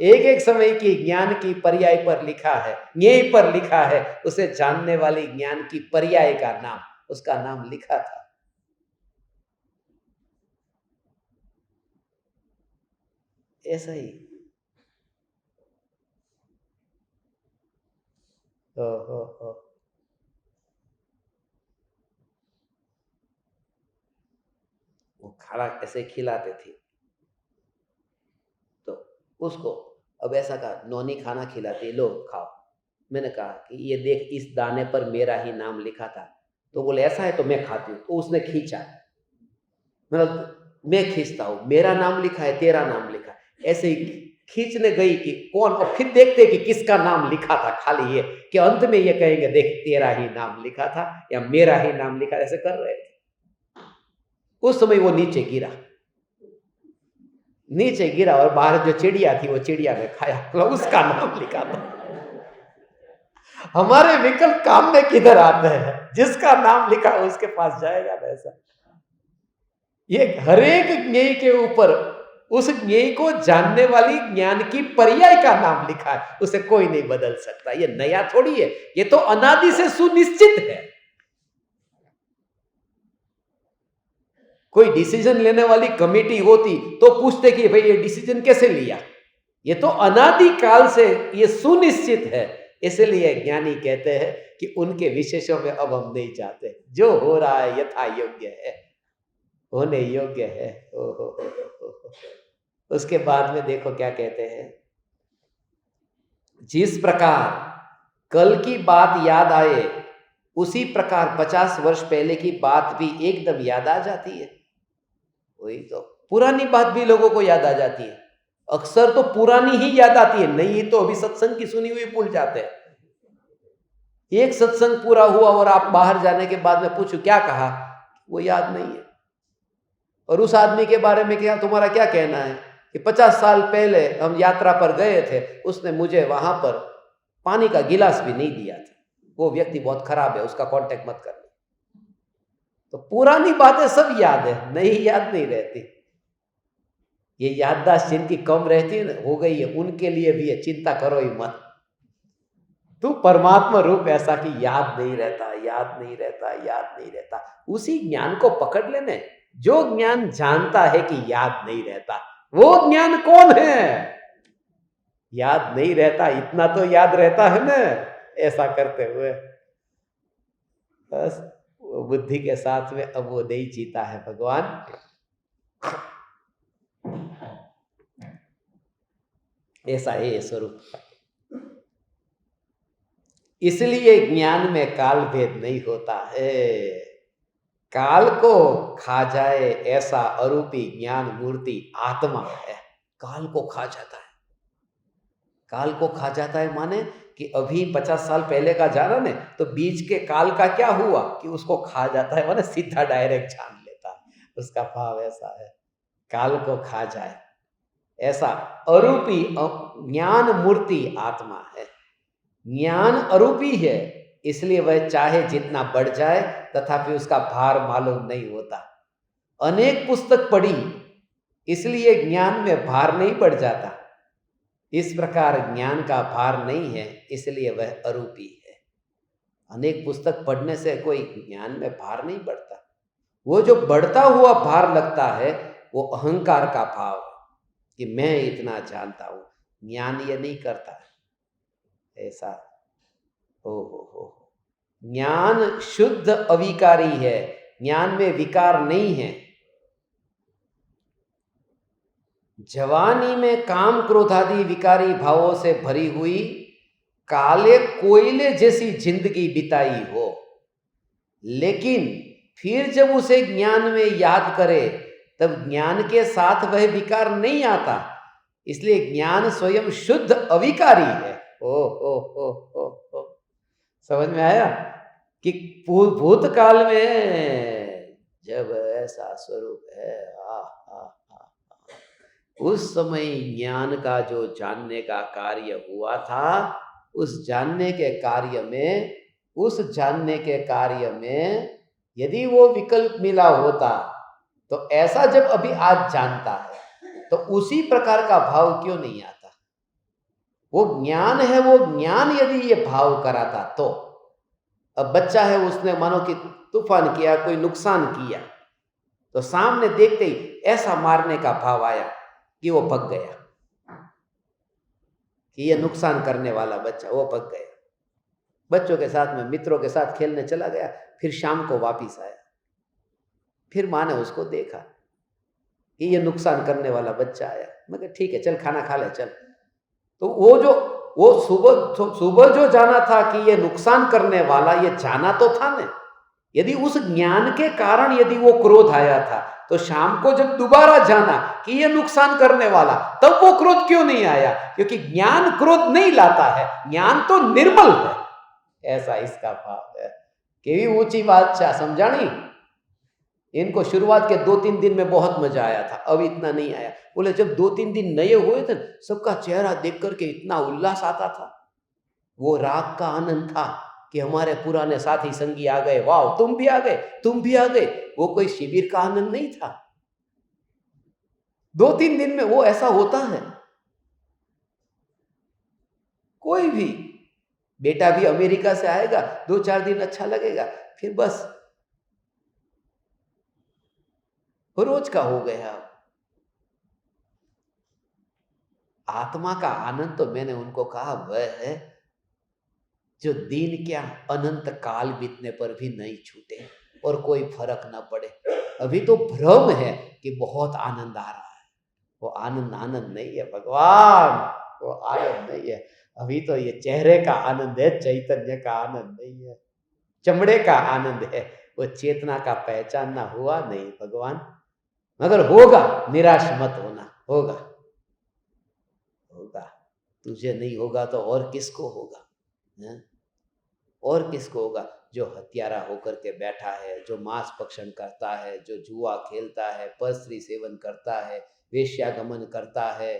एक एक समय की ज्ञान की पर्याय पर लिखा है, यहीं पर लिखा है उसे जानने वाली ज्ञान की पर्याय का नाम, उसका नाम लिखा था। ऐसा ही हो। वो खाना ऐसे खिलाते थे तो उसको अब ऐसा कहा, नौनी खाना खिलाती, लो खाओ। मैंने कहा कि ये देख, इस दाने पर मेरा ही नाम लिखा था। तो बोले ऐसा है तो मैं खाती हूँ। तो उसने खींचा, मतलब मैं खींचता हूँ, मेरा नाम लिखा है, तेरा नाम लिखा है। ऐसे ही खींचने गई कि कौन, और फिर देखते कि किसका नाम लिखा था, खाली ये कि अंत में ये कहेंगे देख तेरा ही नाम लिखा था या मेरा ही नाम लिखा, ऐसे कर रहे थे। उस समय वो नीचे गिरा और बाहर जो चिड़िया थी वो चिड़िया ने खाया, मतलब उसका नाम लिखा था। हमारे विकल्प काम में किधर आते हैं, जिसका नाम लिखा उसके पास जाएगा ना। ऐसा ये हरेक ज्ञेय के ऊपर उस ज्ञेय को जानने वाली ज्ञान की पर्याय का नाम लिखा है, उसे कोई नहीं बदल सकता। ये नया थोड़ी है, ये तो अनादि से सुनिश्चित है। कोई डिसीजन लेने वाली कमेटी होती तो पूछते कि भाई ये डिसीजन कैसे लिया। ये तो अनादि काल से ये सुनिश्चित है। इसलिए ज्ञानी कहते हैं कि उनके विशेषों में अब हम नहीं जाते, जो हो रहा है यथा योग्य है, होने योग्य है। उसके बाद में देखो क्या कहते हैं, जिस प्रकार कल की बात याद आए उसी प्रकार 50 वर्ष पहले की बात भी एकदम याद आ जाती है। वही तो, पुरानी बात भी लोगों को याद आ जाती है। अक्सर तो पुरानी ही याद आती है, नहीं तो अभी सत्संग की सुनी हुई भूल जाते हैं। एक सत्संग पूरा हुआ और आप बाहर जाने के बाद में पूछो क्या कहा, वो याद नहीं है। और उस आदमी के बारे में क्या, तुम्हारा क्या कहना है, कि 50 साल पहले हम यात्रा पर गए थे, उसने मुझे वहां पर पानी का गिलास भी नहीं दिया था, वो व्यक्ति बहुत खराब है, उसका कांटेक्ट मत करना। तो पुरानी बातें सब याद है, नई याद नहीं रहती। ये याददाश्त जिनकी कम रहती है ना, हो गई है, उनके लिए भी है, चिंता करो ही मत। तू परमात्मा रूप ऐसा कि याद नहीं रहता, याद नहीं रहता, याद नहीं रहता, उसी ज्ञान को पकड़ लेने। जो ज्ञान जानता है कि याद नहीं रहता, वो ज्ञान कौन है? याद नहीं रहता, इतना तो याद रहता है ना, ऐसा करते हुए बस वो बुद्धि के साथ में अब वो नहीं जीता है भगवान। ऐसा है ये स्वरूप। इसलिए ज्ञान में काल भेद नहीं होता है। काल को खा जाए ऐसा अरूपी ज्ञान मूर्ति आत्मा है, काल को खा जाता है। काल को खा जाता है माने कि अभी 50 साल पहले का जाना ने, तो बीच के काल का क्या हुआ कि उसको खा जाता है, माने सीधा डायरेक्ट जान लेता है। उसका भाव ऐसा है, काल को खा जाए ऐसा अरूपी ज्ञान मूर्ति आत्मा है। ज्ञान अरूपी है, इसलिए वह चाहे जितना बढ़ जाए तथापि उसका भार मालूम नहीं होता। अनेक पुस्तक पढ़ी, इसलिए ज्ञान में भार नहीं बढ़ जाता। इस प्रकार ज्ञान का भार नहीं है, इसलिए वह अरूपी है। अनेक पुस्तक पढ़ने से कोई ज्ञान में भार नहीं बढ़ता। वो जो बढ़ता हुआ भार लगता है वो अहंकार का भाव है कि मैं इतना जानता हूं। ज्ञान ये नहीं करता ऐसा। हो ज्ञान शुद्ध अविकारी है, ज्ञान में विकार नहीं है। जवानी में काम क्रोधादि विकारी भावों से भरी हुई काले कोयले जैसी जिंदगी बिताई हो, लेकिन फिर जब उसे ज्ञान में याद करे तब ज्ञान के साथ वह विकार नहीं आता। इसलिए ज्ञान स्वयं शुद्ध अविकारी है। ओ समझ में आया कि भूतकाल में जब ऐसा स्वरूप है, उस समय ज्ञान का जो जानने का कार्य हुआ था, उस जानने के कार्य में यदि वो विकल्प मिला होता तो ऐसा जब अभी आज जानता है तो उसी प्रकार का भाव क्यों नहीं आता? वो ज्ञान है, वो ज्ञान यदि ये भाव कराता तो। अब बच्चा है, उसने मानो कि तूफान किया, कोई नुकसान किया, तो सामने देखते ही ऐसा मारने का भाव आया कि वो भग गया, कि ये नुकसान करने वाला बच्चा, वो भग गया। बच्चों के साथ में मित्रों के साथ खेलने चला गया, फिर शाम को वापिस आया, फिर माँ ने उसको देखा कि ये नुकसान करने वाला बच्चा आया। मैं कहा ठीक है चल खाना खा ले चल। तो वो सुबह जो जाना था कि ये नुकसान करने वाला, ये जाना तो था ना। यदि उस ज्ञान के कारण यदि वो क्रोध आया था, तो शाम को जब दोबारा जाना कि ये नुकसान करने वाला, तब वो क्रोध क्यों नहीं आया? क्योंकि ज्ञान क्रोध नहीं लाता है, ज्ञान तो निर्मल है। ऐसा इसका भाव है। केवी ऊंची बात समझानी। इनको शुरुआत के 2-3 दिन में बहुत मजा आया था, अब इतना नहीं आया। बोले जब 2-3 दिन नए हुए थे, सबका चेहरा देख करके इतना उल्लास आता था। वो राग का आनंद था कि हमारे पुराने साथी संगी आ गए, वाह तुम भी आ गए, तुम भी आ गए। वो कोई शिविर का आनंद नहीं था। 2-3 दिन में वो ऐसा होता है। कोई भी बेटा भी अमेरिका से आएगा, 2-4 दिन अच्छा लगेगा, फिर बस रोज का हो गया। आत्मा का आनंद तो मैंने उनको कहा वह है जो दिन क्या अनंत काल बीतने पर भी नहीं छूटे और कोई फर्क ना पड़े। अभी तो भ्रम है कि बहुत आनंद आ रहा है, वो आनंद नहीं है भगवान, वो आनंद नहीं है। अभी तो ये चेहरे का आनंद है, चैतन्य का आनंद नहीं है, चमड़े का आनंद है, वो चेतना का पहचानना हुआ नहीं भगवान। मगर होगा, निराश मत होना, होगा। तुझे नहीं होगा तो और किसको होगा? और किसको होगा? जो हत्यारा होकर के बैठा है, जो मांस भक्षण करता है, जो जुआ खेलता है, परस्त्री सेवन करता है, वेश्यागमन करता है,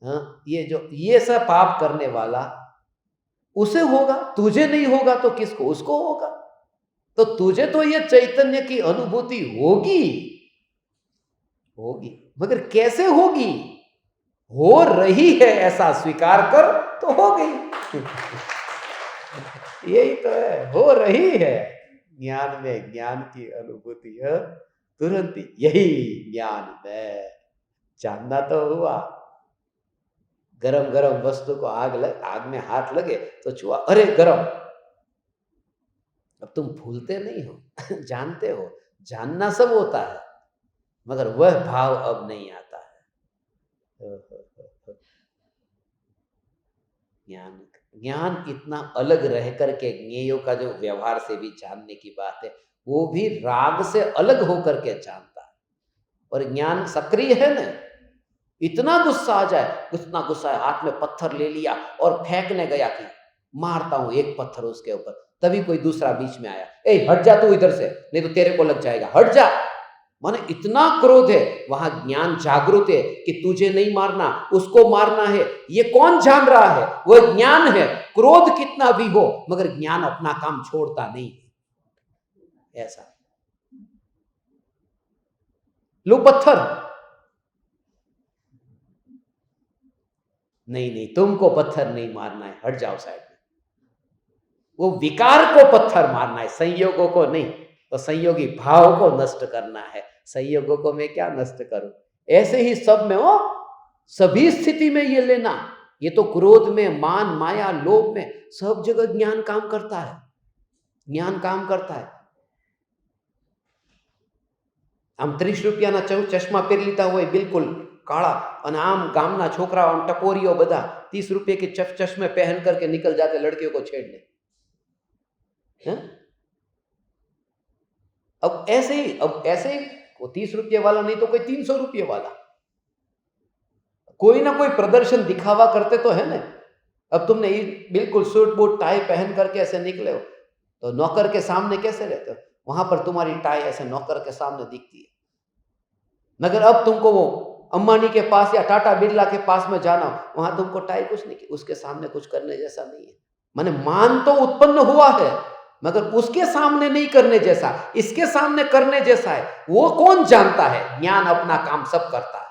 हाँ, ये सब पाप करने वाला उसे होगा, तुझे नहीं होगा तो किसको? उसको होगा। तो तुझे तो ये चैतन्य की अनुभूति होगी, होगी, मगर कैसे होगी? हो रही है ऐसा स्वीकार कर तो हो गई। यही तो है, हो रही है। ज्ञान में ज्ञान की अनुभूति है, तुरंत यही ज्ञान है। जानना तो हुआ। गरम गरम वस्तु को आग में हाथ लगे तो छुआ, अरे गरम। अब तुम भूलते नहीं हो, जानते हो। जानना सब होता है, मगर वह भाव अब नहीं आता है। ज्ञान ज्ञान इतना अलग रह करके ज्ञेयों का जो व्यवहार से भी जानने की बात है, वो भी राग से अलग होकर के जानता है। और ज्ञान सक्रिय है ना, इतना गुस्सा आ जाए, इतना गुस्सा है, हाथ में पत्थर ले लिया और फेंकने गया कि मारता हूं एक पत्थर उसके ऊपर, तभी कोई दूसरा बीच में आया, ए हट जा तू इधर से, नहीं तो तेरे को लग जाएगा, हट जा। माने इतना क्रोध है, वहां ज्ञान जागृत है कि तुझे नहीं मारना, उसको मारना है। ये कौन जान रहा है? वह ज्ञान है। क्रोध कितना भी हो, मगर ज्ञान अपना काम छोड़ता नहीं। ऐसा लो पत्थर, नहीं नहीं तुमको पत्थर नहीं मारना है, हट जाओ साइड में। वो विकार को पत्थर मारना है, संयोगों को नहीं। तो संयोगी भाव को नष्ट करना है, संयोगों को मैं क्या नष्ट करूं? ऐसे ही सब में हो, सभी स्थिति में ये लेना। ये तो क्रोध में, मान, माया, लोभ में, सब जगह ज्ञान काम करता है। ज्ञान काम करता है। આમ 30 રૂપિયાના ચશ્મા પહેરી લીધા હોય, बिल्कुल काला, અને આમ ગામના છોકરાઓ આમ ટપોરીઓ બધા 30 रुपये के चश्मे पहन करके निकल जाते लड़कियों को छेड़ने। हैं? अब ऐसे ही वो 30 रुपये वाला नहीं तो कोई 300 रुपये वाला, कोई ना कोई प्रदर्शन दिखावा करते तो है ना। अब तुमने बिल्कुल सूट बूट टाई पहन करके ऐसे निकले हो, तो नौकर के सामने कैसे रहते हो? वहां पर तुम्हारी टाई ऐसे नौकर के सामने दिखती है। मगर अब तुमको वो अंबानी के पास या टाटा बिरला के पास में जाना, वहां तुमको टाई कुछ नहीं, उसके सामने कुछ करने जैसा नहीं है। माने मान तो उत्पन्न हुआ है, मगर उसके सामने नहीं करने जैसा, इसके सामने करने जैसा है। वो कौन जानता है? ज्ञान अपना काम सब करता है।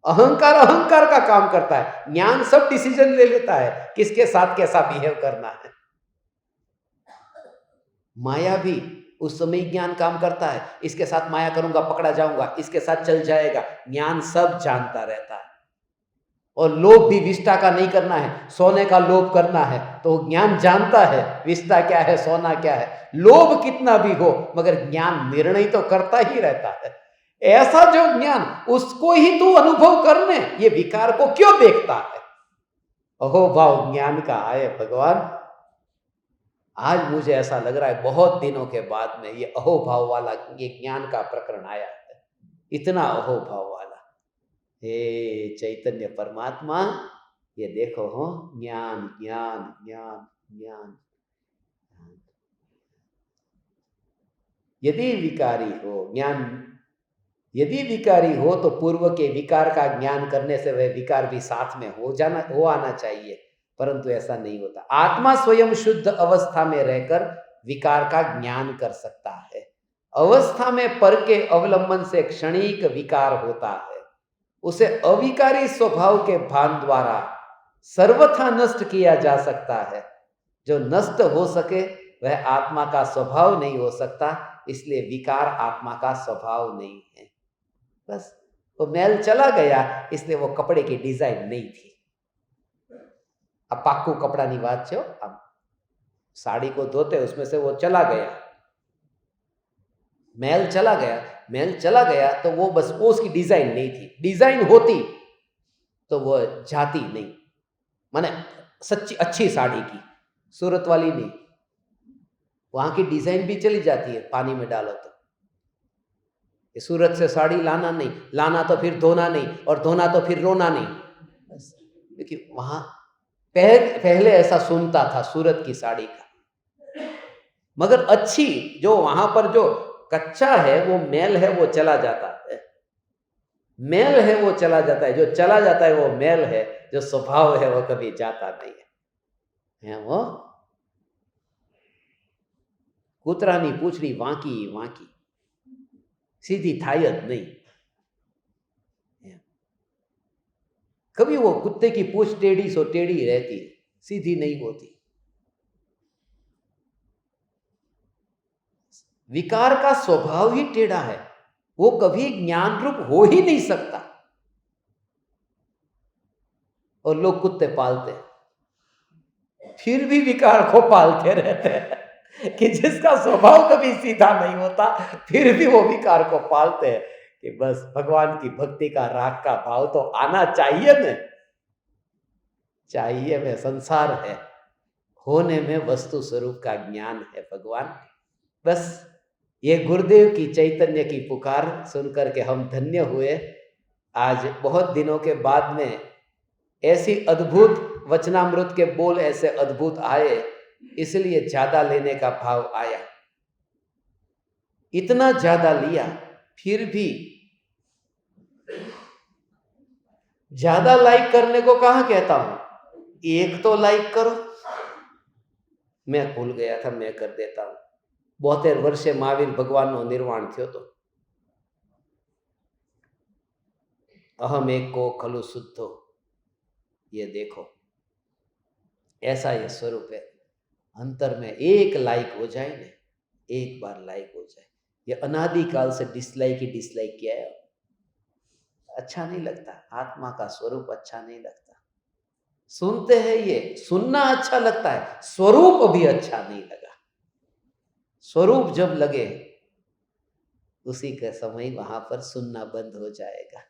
अहंकार अहंकार का काम करता है, ज्ञान सब डिसीजन ले लेता है किसके साथ कैसा बिहेव करना है। माया भी उस समय ज्ञान काम करता है, इसके साथ माया करूंगा पकड़ा जाऊंगा, इसके साथ चल जाएगा। ज्ञान सब जानता रहता है। और लोभ भी विष्टा का नहीं करना है, सोने का लोभ करना है, तो ज्ञान जानता है विष्टा क्या है, सोना क्या है। लोभ कितना भी हो, मगर ज्ञान निर्णय तो करता ही रहता है। ऐसा जो ज्ञान, उसको ही तू अनुभव करने, ये विकार को क्यों देखता है? अहो भाव ज्ञान का आए भगवान। आज मुझे ऐसा लग रहा है बहुत दिनों के बाद में ये अहोभाव वाला, ये ज्ञान का प्रकरण आया है, इतना अहोभाव वाला। हे चैतन्य परमात्मा, ये देखो हो, ज्ञान ज्ञान ज्ञान ज्ञान। यदि विकारी हो ज्ञान, यदि विकारी हो तो पूर्व के विकार का ज्ञान करने से वह विकार भी साथ में हो आना चाहिए, परंतु ऐसा नहीं होता। आत्मा स्वयं शुद्ध अवस्था में रहकर विकार का ज्ञान कर सकता है। अवस्था में पर के अवलंबन से क्षणिक विकार होता है, उसे अविकारी स्वभाव के भान द्वारा सर्वथा नष्ट किया जा सकता है। जो नष्ट हो सके वह आत्मा का स्वभाव नहीं हो सकता, इसलिए विकार आत्मा का स्वभाव नहीं है। बस वो मैल चला गया, इसलिए वो कपड़े की डिजाइन नहीं थी। अब पाक्कू कपड़ा नहीं बात छो, अब साड़ी को धोते उसमें से वो चला गया, मैल चला गया। मैल चला गया तो वो बस वो उसकी डिजाइन नहीं थी। डिजाइन होती तो वो जाती नहीं, माने सच्ची अच्छी साड़ी की, सूरत वाली नहीं। वहां की डिजाइन भी चली जाती है पानी में डालो तो। ये सूरत से साड़ी लाना नहीं, लाना तो फिर धोना नहीं, और धोना तो फिर रोना नहीं। बस देखिए वहां पहले ऐसा सुनता था सूरत की साड़ी का, मगर अच्छी जो वहां पर जो कच्चा है वो मैल है वो चला जाता है, मैल है वो चला जाता है, जो चला जाता है वो मैल है, जो स्वभाव है वो कभी जाता नहीं है वो कूतरानी पूछड़ी वांकी वांकी, सीधी थायत नहीं। कभी वो कुत्ते की पूछ टेढ़ी सो टेढ़ी रहती है, सीधी नहीं होती। विकार का स्वभाव ही टेढ़ा है, वो कभी ज्ञान रूप हो ही नहीं सकता। और लोग कुत्ते पालते हैं, फिर भी विकार को पालते रहते हैं कि जिसका स्वभाव कभी सीधा नहीं होता, फिर भी वो विकार को पालते हैं कि बस भगवान की भक्ति का राग का भाव तो आना चाहिए में, चाहिए में संसार है, होने में वस्तु स्वरूप का ज्ञान है भगवान। बस ये गुरुदेव की चैतन्य की पुकार सुनकर के हम धन्य हुए। आज बहुत दिनों के बाद में ऐसी अद्भुत वचनामृत के बोल ऐसे अद्भुत आए, इसलिए ज्यादा लेने का भाव आया। इतना ज्यादा लिया फिर भी ज्यादा लाइक करने को कहाँ कहता हूं, एक तो लाइक करो। मैं भूल गया था, मैं कर देता हूं। 72 वर्षे महावीर भगवान नो निर्वाण थयो तो अहम एक को खलु शुद्धो, ये देखो ऐसा ये स्वरूप है। अंतर में एक लाइक हो जाए ना, एक बार लाइक हो जाए, ये अनादि काल से डिसलाइक ही डिसलाइक किया है, अच्छा नहीं लगता। आत्मा का स्वरूप अच्छा नहीं लगता। सुनते हैं ये सुनना अच्छा लगता है, स्वरूप अभी अच्छा नहीं लगा। स्वरूप जब लगे उसी के समय वहां पर सुनना बंद हो जाएगा।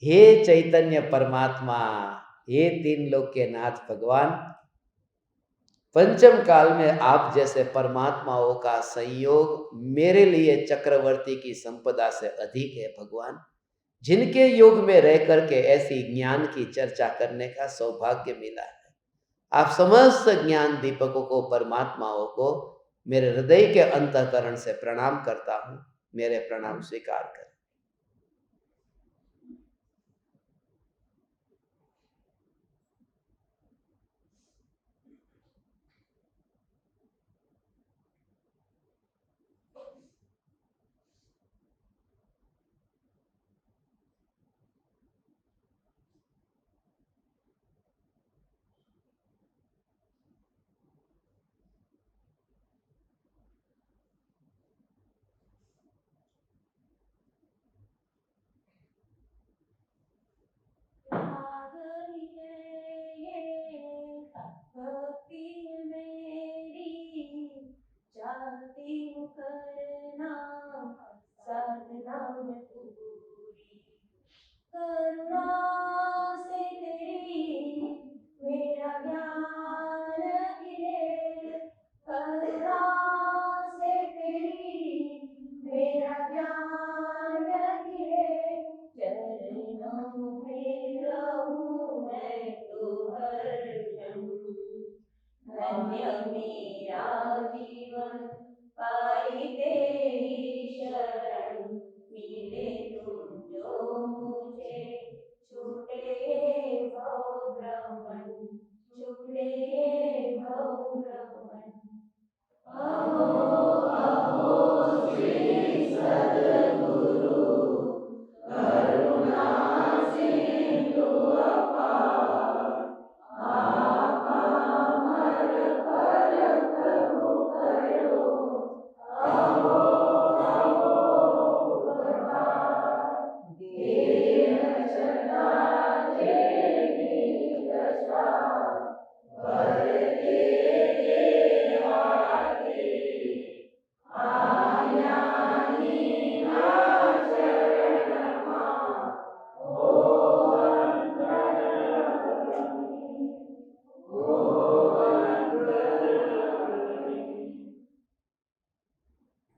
हे चैतन्य परमात्मा, हे तीन लोक के नाथ भगवान, पंचम काल में आप जैसे परमात्माओं का संयोग मेरे लिए चक्रवर्ती की संपदा से अधिक है भगवान, जिनके योग में रह करके ऐसी ज्ञान की चर्चा करने का सौभाग्य मिला है। आप समस्त ज्ञान दीपकों को, परमात्माओं को मेरे हृदय के अंतःकरण से प्रणाम करता हूं। मेरे प्रणाम स्वीकार करें। करना साधना में पूरी कर